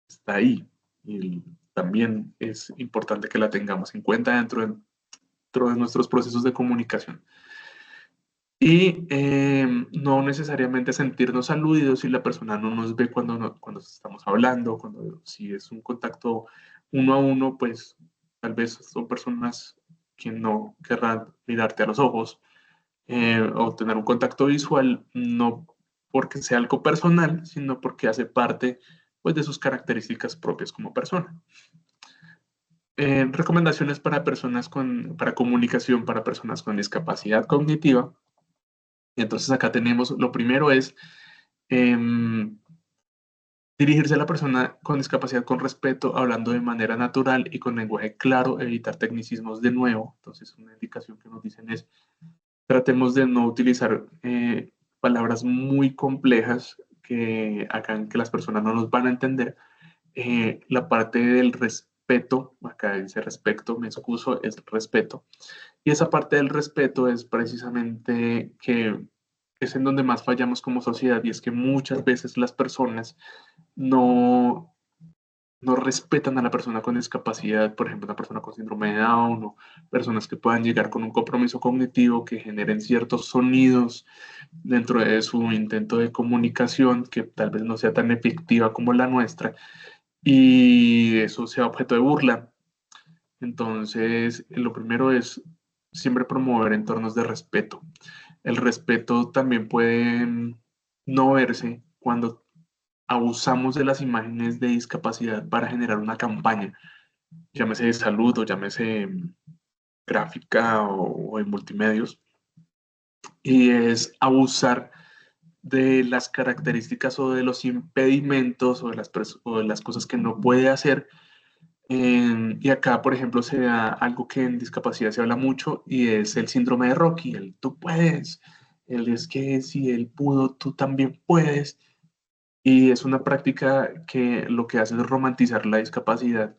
está ahí y también es importante que la tengamos en cuenta dentro de nuestros procesos de comunicación. Y no necesariamente sentirnos aludidos si la persona no nos ve cuando estamos hablando, si es un contacto uno a uno, pues tal vez son personas que no querrán mirarte a los ojos o tener un contacto visual, no porque sea algo personal, sino porque hace parte pues, de sus características propias como persona. Recomendaciones para para comunicación para personas con discapacidad cognitiva. Y entonces acá tenemos, lo primero es dirigirse a la persona con discapacidad con respeto, hablando de manera natural y con lenguaje claro, evitar tecnicismos de nuevo. Entonces una indicación que nos dicen es, tratemos de no utilizar palabras muy complejas que hagan que las personas no nos van a entender. La parte del respeto, acá dice respecto, me excuso, es respeto. Y esa parte del respeto es precisamente que es en donde más fallamos como sociedad y es que muchas veces las personas no, no respetan a la persona con discapacidad, por ejemplo, una persona con síndrome de Down o personas que puedan llegar con un compromiso cognitivo que generen ciertos sonidos dentro de su intento de comunicación que tal vez no sea tan efectiva como la nuestra y eso sea objeto de burla. Entonces, lo primero es siempre promover entornos de respeto. El respeto también puede no verse cuando abusamos de las imágenes de discapacidad para generar una campaña, llámese de salud o llámese gráfica o en multimedios, y es abusar de las características o de los impedimentos o de las cosas que no puede hacer. Y acá, por ejemplo, se da algo que en discapacidad se habla mucho y es el síndrome de Rocky, el tú puedes, el es que si él pudo, tú también puedes. Y es una práctica que lo que hace es romantizar la discapacidad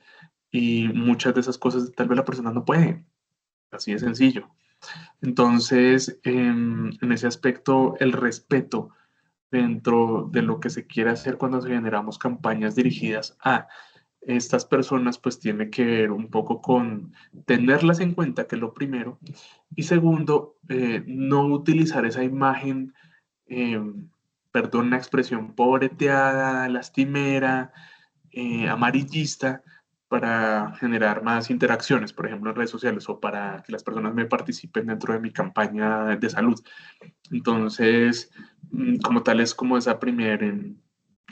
y muchas de esas cosas tal vez la persona no puede, así de sencillo. Entonces, en ese aspecto, el respeto dentro de lo que se quiere hacer cuando generamos campañas dirigidas a estas personas, pues tiene que ver un poco con tenerlas en cuenta, que es lo primero, y segundo, no utilizar esa imagen, eh, perdón la expresión, pobreteada, lastimera, amarillista, para generar más interacciones, por ejemplo, en redes sociales o para que las personas me participen dentro de mi campaña de salud. Entonces, como tal, es como esa primera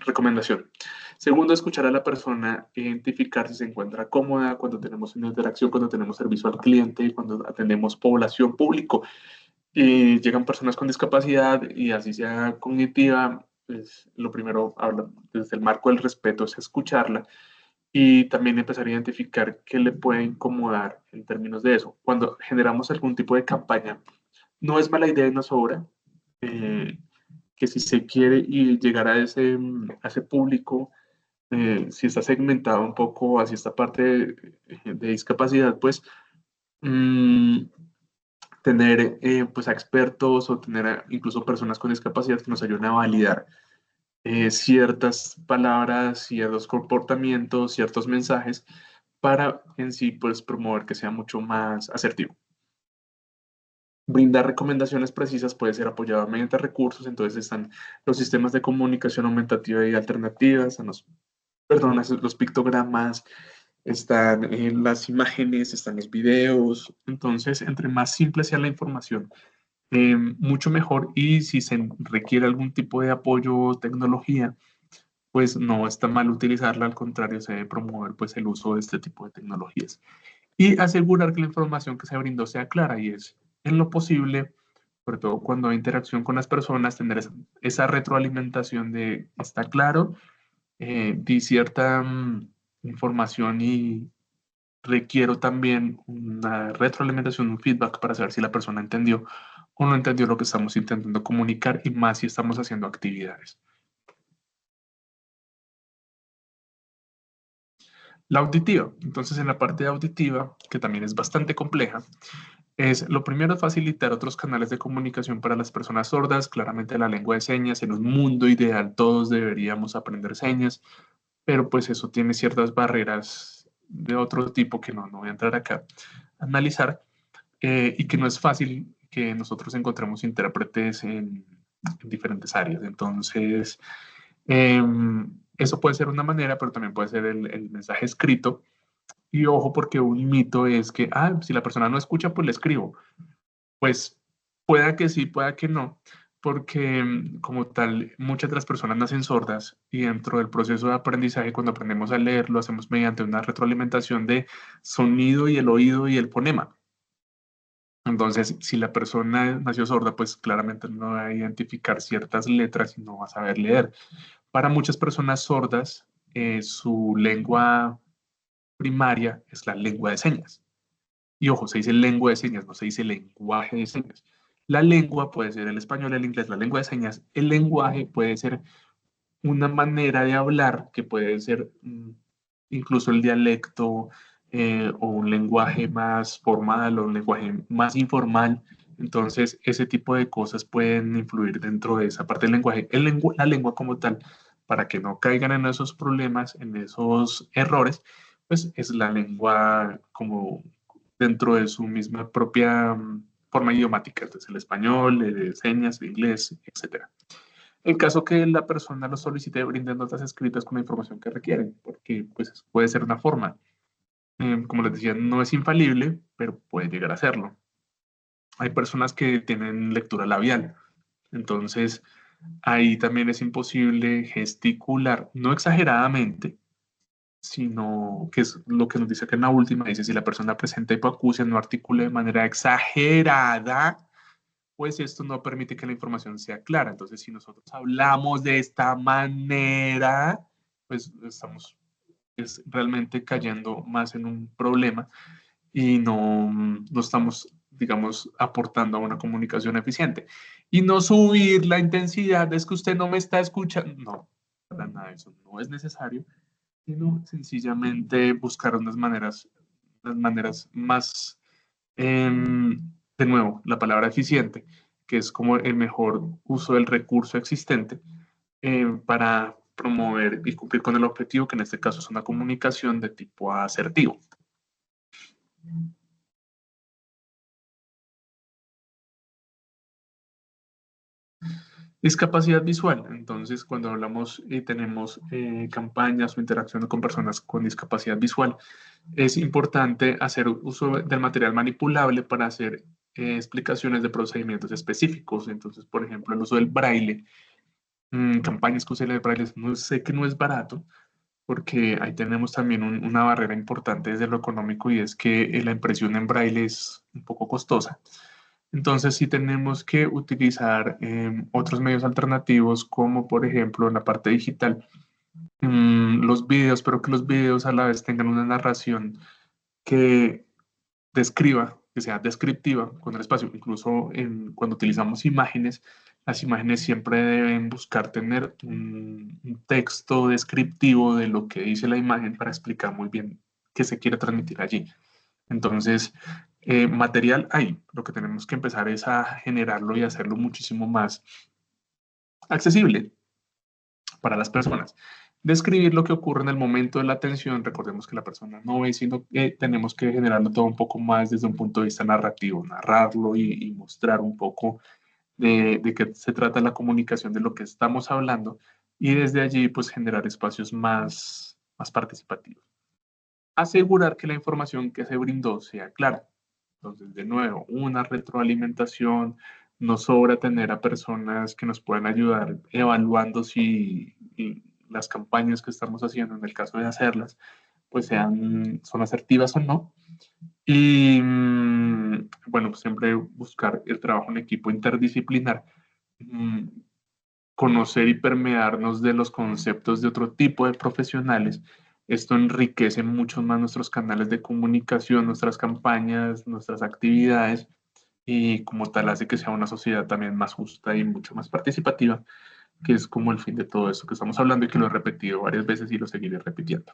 recomendación. Segundo, escuchar a la persona, identificar si se encuentra cómoda cuando tenemos una interacción, cuando tenemos servicio al cliente, cuando atendemos población público. Y llegan personas con discapacidad y así sea cognitiva, pues lo primero, habla desde el marco del respeto, es escucharla y también empezar a identificar qué le puede incomodar en términos de eso. Cuando generamos algún tipo de campaña, no es mala idea y no sobra, que si se quiere y llegar a ese público, si está segmentado un poco hacia esta parte de discapacidad, pues tener pues a expertos o tener incluso personas con discapacidad que nos ayuden a validar ciertas palabras, ciertos comportamientos, ciertos mensajes para en sí pues promover que sea mucho más asertivo. Brindar recomendaciones precisas puede ser apoyado mediante recursos, entonces están los sistemas de comunicación aumentativa y alternativas, los pictogramas, están las imágenes, están los videos. Entonces, entre más simple sea la información, mucho mejor. Y si se requiere algún tipo de apoyo o tecnología, pues no está mal utilizarla, al contrario, se debe promover pues el uso de este tipo de tecnologías. Y asegurar que la información que se brindó sea clara y es en lo posible, sobre todo cuando hay interacción con las personas, tener esa retroalimentación de está claro, di cierta información y requiero también una retroalimentación, un feedback para saber si la persona entendió o no entendió lo que estamos intentando comunicar y más si estamos haciendo actividades. La auditiva. Entonces, en la parte auditiva, que también es bastante compleja, es lo primero es facilitar otros canales de comunicación para las personas sordas, claramente la lengua de señas. En un mundo ideal todos deberíamos aprender señas, pero pues eso tiene ciertas barreras de otro tipo que no voy a entrar acá a analizar, y que no es fácil que nosotros encontremos intérpretes en diferentes áreas. Entonces, eso puede ser una manera, pero también puede ser el mensaje escrito. Y ojo, porque un mito es que, si la persona no escucha, pues le escribo. Pues pueda que sí, pueda que no, porque como tal, muchas de las personas nacen sordas y dentro del proceso de aprendizaje, cuando aprendemos a leer, lo hacemos mediante una retroalimentación de sonido y el oído y el fonema. Entonces, si la persona nació sorda, pues claramente no va a identificar ciertas letras y no va a saber leer. Para muchas personas sordas, su lengua primaria es la lengua de señas. Y ojo, se dice lengua de señas, no se dice lenguaje de señas. La lengua puede ser el español, el inglés, la lengua de señas. El lenguaje puede ser una manera de hablar que puede ser incluso el dialecto, o un lenguaje más formal o un lenguaje más informal. Entonces, ese tipo de cosas pueden influir dentro de esa parte del lenguaje. La lengua como tal, para que no caigan en esos problemas, en esos errores, pues es la lengua como dentro de su misma propia forma idiomática. Entonces, el español, el señas, el inglés, etcétera. En caso que la persona lo solicite, brinden notas escritas con la información que requieren, porque pues puede ser una forma. Como les decía, no es infalible, pero puede llegar a serlo. Hay personas que tienen lectura labial, entonces ahí también es imposible gesticular, no exageradamente, sino que es lo que nos dice que en la última, dice, si la persona presenta hipoacusia, no articula de manera exagerada, pues esto no permite que la información sea clara. Entonces, si nosotros hablamos de esta manera, pues estamos realmente cayendo más en un problema y no estamos, digamos, aportando a una comunicación eficiente. Y no subir la intensidad, es que usted no me está escuchando. No, para nada, eso no es necesario, sino sencillamente buscar las maneras más, de nuevo, la palabra eficiente, que es como el mejor uso del recurso existente, para promover y cumplir con el objetivo, que en este caso es una comunicación de tipo asertivo. Discapacidad visual. Entonces, cuando hablamos y tenemos campañas o interacción con personas con discapacidad visual, es importante hacer uso del material manipulable para hacer explicaciones de procedimientos específicos. Entonces, por ejemplo, el uso del braille, campañas que usen el braille, no sé que no es barato, porque ahí tenemos también una barrera importante desde lo económico y es que la impresión en braille es un poco costosa. Entonces sí tenemos que utilizar otros medios alternativos como por ejemplo en la parte digital, los videos, pero que los videos a la vez tengan una narración que describa, que sea descriptiva con el espacio. Incluso cuando utilizamos imágenes, las imágenes siempre deben buscar tener un texto descriptivo de lo que dice la imagen para explicar muy bien qué se quiere transmitir allí. Entonces, material hay, lo que tenemos que empezar es a generarlo y hacerlo muchísimo más accesible para las personas. Describir lo que ocurre en el momento de la atención, recordemos que la persona no ve, sino que tenemos que generarlo todo un poco más desde un punto de vista narrativo, narrarlo y mostrar un poco de qué se trata la comunicación, de lo que estamos hablando, y desde allí pues generar espacios más participativos. asegurar que la información que se brindó sea clara. Entonces, de nuevo, una retroalimentación. Nos sobra tener a personas que nos puedan ayudar evaluando si las campañas que estamos haciendo, en el caso de hacerlas, pues son asertivas o no. Y bueno, pues siempre buscar el trabajo en equipo interdisciplinar, conocer y permearnos de los conceptos de otro tipo de profesionales. Esto enriquece mucho más nuestros canales de comunicación, nuestras campañas, nuestras actividades, y como tal hace que sea una sociedad también más justa y mucho más participativa, que es como el fin de todo esto que estamos hablando y que lo he repetido varias veces y lo seguiré repitiendo.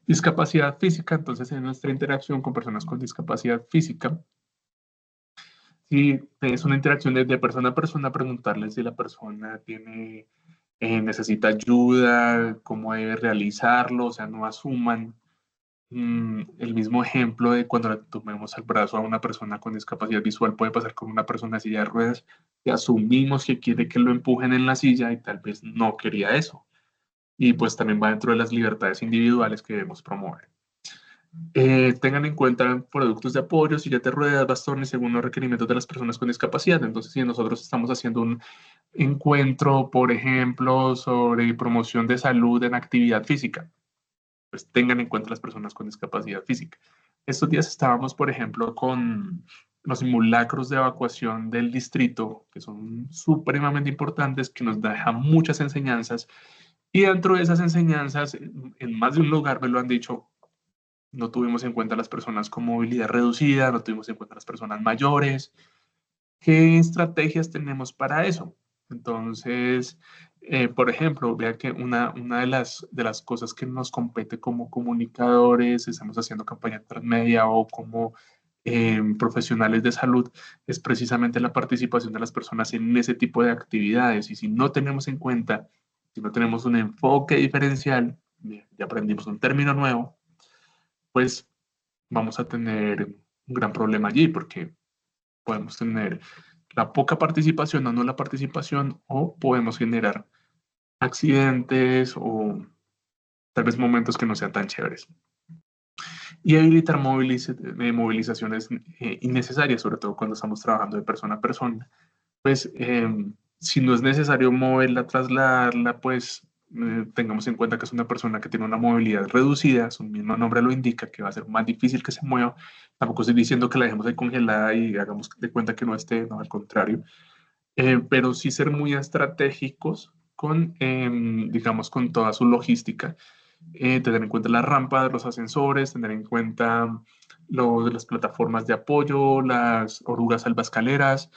Discapacidad física. Entonces, en nuestra interacción con personas con discapacidad física, si es una interacción de persona a persona, preguntarles si la persona necesita ayuda, cómo debe realizarlo, o sea, no asuman el mismo ejemplo de cuando le tomemos el brazo a una persona con discapacidad visual, puede pasar con una persona en silla de ruedas, y asumimos que quiere que lo empujen en la silla y tal vez no quería eso. Y pues también va dentro de las libertades individuales que debemos promover. Tengan en cuenta productos de apoyo, silla de ruedas, bastones, según los requerimientos de las personas con discapacidad. Entonces, si nosotros estamos haciendo un encuentro, por ejemplo, sobre promoción de salud en actividad física, pues tengan en cuenta las personas con discapacidad física. Estos días estábamos, por ejemplo, con los simulacros de evacuación del distrito, que son supremamente importantes, que nos dejan muchas enseñanzas. Y dentro de esas enseñanzas, en más de un lugar me lo han dicho, no tuvimos en cuenta las personas con movilidad reducida, no tuvimos en cuenta las personas mayores. ¿Qué estrategias tenemos para eso? Entonces, por ejemplo, vea que una de las cosas que nos compete como comunicadores, estamos haciendo campaña transmedia o como profesionales de salud, es precisamente la participación de las personas en ese tipo de actividades. Y si no tenemos en cuenta, si no tenemos un enfoque diferencial, ya aprendimos un término nuevo, pues vamos a tener un gran problema allí, porque podemos tener la poca participación o no la participación, o podemos generar accidentes o tal vez momentos que no sean tan chéveres. Y evitar movilizaciones innecesarias, sobre todo cuando estamos trabajando de persona a persona. Pues si no es necesario moverla, trasladarla, pues tengamos en cuenta que es una persona que tiene una movilidad reducida, su mismo nombre lo indica, que va a ser más difícil que se mueva. Tampoco estoy diciendo que la dejemos ahí congelada y hagamos de cuenta que no esté, no, al contrario. Pero sí ser muy estratégicos con, digamos, con toda su logística. Tener en cuenta la rampa, los ascensores, tener en cuenta las plataformas de apoyo, las orugas salvaescaleras,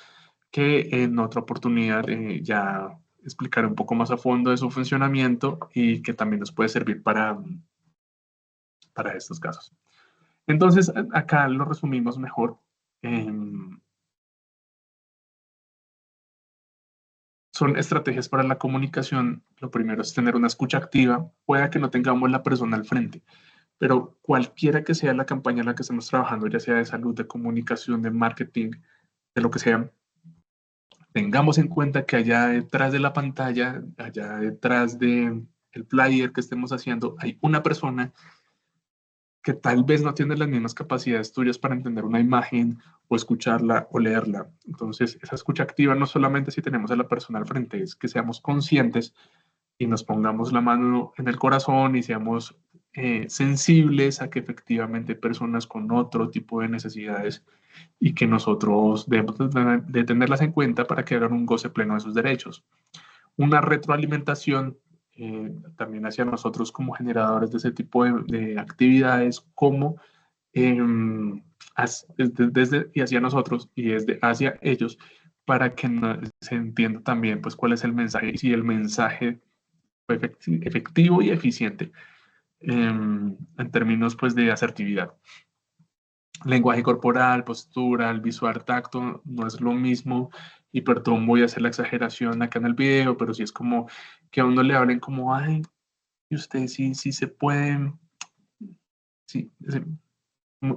que en otra oportunidad ya explicaré un poco más a fondo de su funcionamiento y que también nos puede servir para estos casos. Entonces, acá lo resumimos mejor. Son estrategias para la comunicación. Lo primero es tener una escucha activa. Pueda que no tengamos la persona al frente, pero cualquiera que sea la campaña en la que estemos trabajando, ya sea de salud, de comunicación, de marketing, de lo que sea, tengamos en cuenta que allá detrás de la pantalla, allá detrás del flyer que estemos haciendo, hay una persona que tal vez no tiene las mismas capacidades tuyas para entender una imagen o escucharla o leerla. Entonces, esa escucha activa no solamente si tenemos a la persona al frente, es que seamos conscientes y nos pongamos la mano en el corazón y seamos sensibles a que efectivamente hay personas con otro tipo de necesidades y que nosotros debemos de tenerlas en cuenta para que hagan un goce pleno de sus derechos. Una retroalimentación también hacia nosotros como generadores de ese tipo de actividades, como desde y hacia nosotros y desde hacia ellos, para que se entienda también pues cuál es el mensaje y si el mensaje fue efectivo y eficiente en términos pues de asertividad. Lenguaje corporal, postura, el visual, tacto, no es lo mismo. Y perdón, voy a hacer la exageración acá en el video, pero sí es como que a uno le hablen como, ay, y usted sí se puede, sí,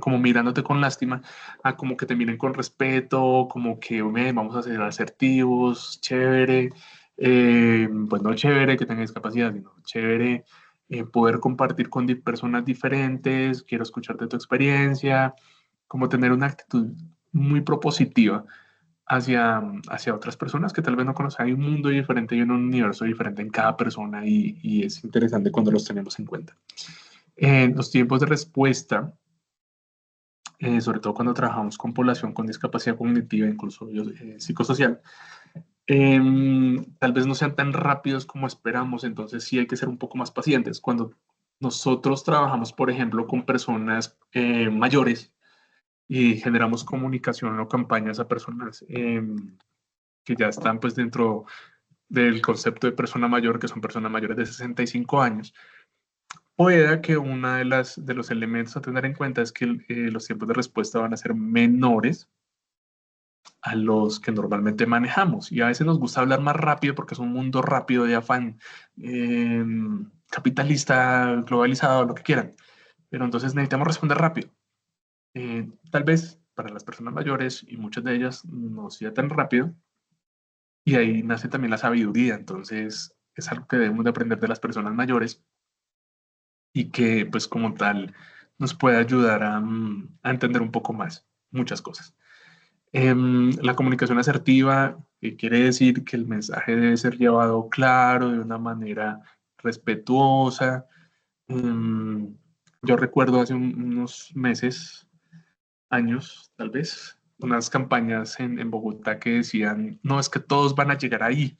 como mirándote con lástima, a como que te miren con respeto, como que vamos a ser asertivos, chévere, pues no chévere que tenga discapacidad, sino chévere, poder compartir con personas diferentes, quiero escucharte tu experiencia, como tener una actitud muy propositiva hacia otras personas que tal vez no conocen. Hay un mundo diferente y un universo diferente en cada persona y es interesante cuando los tenemos en cuenta. Los tiempos de respuesta, sobre todo cuando trabajamos con población con discapacidad cognitiva, incluso psicosocial, tal vez no sean tan rápidos como esperamos, entonces sí hay que ser un poco más pacientes. Cuando nosotros trabajamos, por ejemplo, con personas mayores y generamos comunicación o campañas a personas que ya están pues dentro del concepto de persona mayor, que son personas mayores de 65 años, pueda que uno de los elementos a tener en cuenta es que los tiempos de respuesta van a ser menores a los que normalmente manejamos. Y a veces nos gusta hablar más rápido porque es un mundo rápido de afán capitalista, globalizado, lo que quieran. Pero entonces necesitamos responder rápido. Tal vez para las personas mayores, y muchas de ellas no sea tan rápido, y ahí nace también la sabiduría. Entonces es algo que debemos de aprender de las personas mayores y que pues como tal nos puede ayudar a entender un poco más muchas cosas. La comunicación asertiva, que quiere decir que el mensaje debe ser llevado claro, de una manera respetuosa. Yo recuerdo hace unos meses, años tal vez, unas campañas en Bogotá que decían, no, es que todos van a llegar ahí,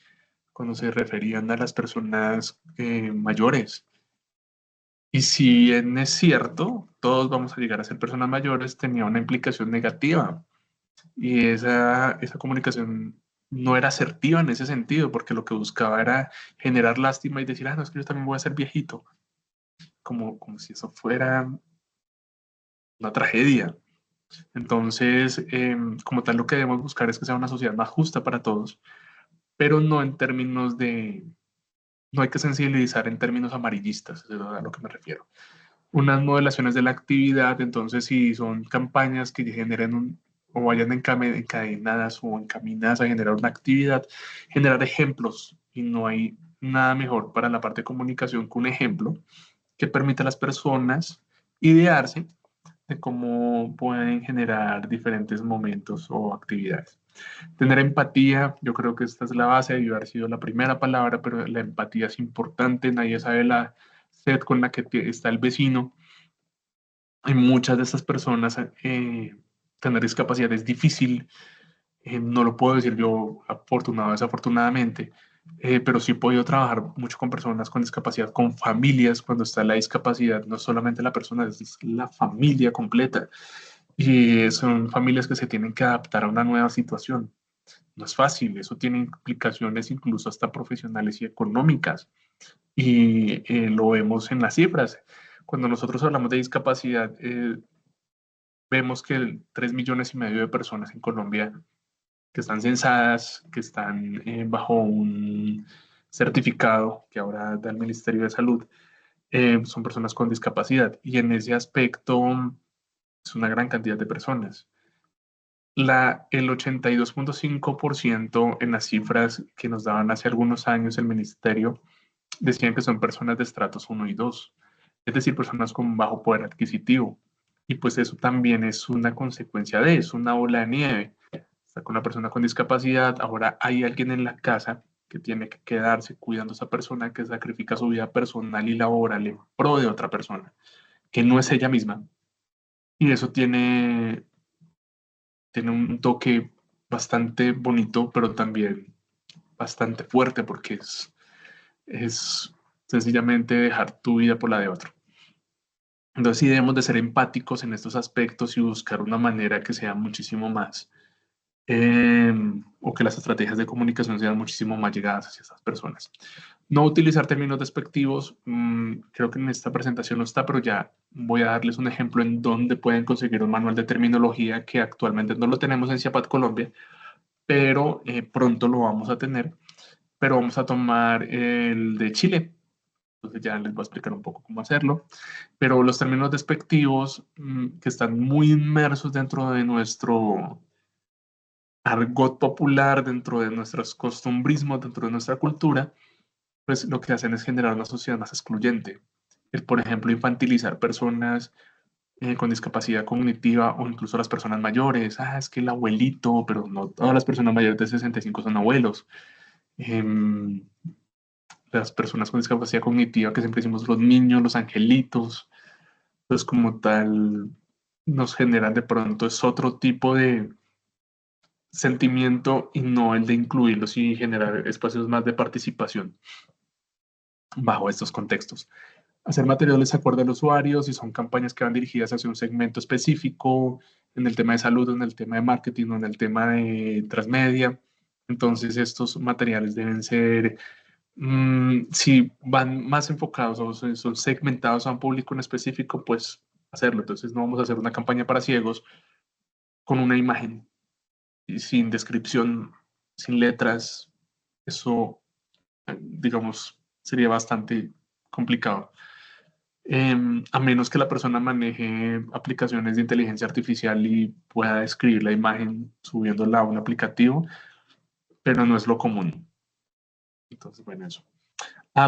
cuando se referían a las personas mayores. Y si bien es cierto, todos vamos a llegar a ser personas mayores, tenía una implicación negativa. Y esa comunicación no era asertiva en ese sentido, porque lo que buscaba era generar lástima y decir, ah, no, es que yo también voy a ser viejito, como si eso fuera una tragedia. Entonces, como tal, lo que debemos buscar es que sea una sociedad más justa para todos, pero no en términos de, no hay que sensibilizar en términos amarillistas, es a lo que me refiero. Unas modelaciones de la actividad, entonces si son campañas que generen o vayan encadenadas o encaminadas a generar una actividad, generar ejemplos, y no hay nada mejor para la parte de comunicación que un ejemplo que permita a las personas idearse de cómo pueden generar diferentes momentos o actividades. Tener empatía, yo creo que esta es la base, debió haber sido la primera palabra, pero la empatía es importante, nadie sabe la sed con la que está el vecino. Hay muchas de estas personas, tener discapacidad es difícil, no lo puedo decir yo afortunado o desafortunadamente, pero sí he podido trabajar mucho con personas con discapacidad, con familias, cuando está la discapacidad, no solamente la persona, es la familia completa. Y son familias que se tienen que adaptar a una nueva situación. No es fácil, eso tiene implicaciones incluso hasta profesionales y económicas. Y lo vemos en las cifras. Cuando nosotros hablamos de discapacidad, vemos que 3,5 millones de personas en Colombia que están censadas, que están bajo un certificado que ahora da el Ministerio de Salud, son personas con discapacidad. Y en ese aspecto es una gran cantidad de personas. El 82,5% en las cifras que nos daban hace algunos años el Ministerio decían que son personas de estratos 1 y 2, es decir, personas con bajo poder adquisitivo. Y pues eso también es una consecuencia de eso, una bola de nieve. Está con una persona con discapacidad, ahora hay alguien en la casa que tiene que quedarse cuidando a esa persona, que sacrifica su vida personal y laboral en pro de otra persona, que no es ella misma. Y eso tiene un toque bastante bonito, pero también bastante fuerte, porque es sencillamente dejar tu vida por la de otro. Entonces sí debemos de ser empáticos en estos aspectos y buscar una manera que sea muchísimo más, o que las estrategias de comunicación sean muchísimo más llegadas hacia esas personas. No utilizar términos despectivos, creo que en esta presentación no está, pero ya voy a darles un ejemplo en donde pueden conseguir un manual de terminología que actualmente no lo tenemos en CIAPAT Colombia, pero pronto lo vamos a tener, pero vamos a tomar el de Chile. Entonces ya les voy a explicar un poco cómo hacerlo, pero los términos despectivos que están muy inmersos dentro de nuestro argot popular, dentro de nuestros costumbrismos, dentro de nuestra cultura, pues lo que hacen es generar una sociedad más excluyente. el, por ejemplo, infantilizar personas con discapacidad cognitiva o incluso las personas mayores. Es que el abuelito, pero no todas las personas mayores de 65 son abuelos. Em, las personas con discapacidad cognitiva, que siempre decimos los niños, los angelitos, pues como tal nos generan de pronto es otro tipo de sentimiento y no el de incluirlos y generar espacios más de participación bajo estos contextos. Hacer materiales acorde al usuario, si son campañas que van dirigidas hacia un segmento específico, en el tema de salud, en el tema de marketing o en el tema de transmedia. Entonces estos materiales deben ser, si van más enfocados o son segmentados a un público en específico, pues hacerlo. Entonces no vamos a hacer una campaña para ciegos con una imagen y sin descripción, sin letras. Eso, digamos, sería bastante complicado. A menos que la persona maneje aplicaciones de inteligencia artificial y pueda escribir la imagen subiéndola a un aplicativo, pero no es lo común. Entonces, bueno, eso.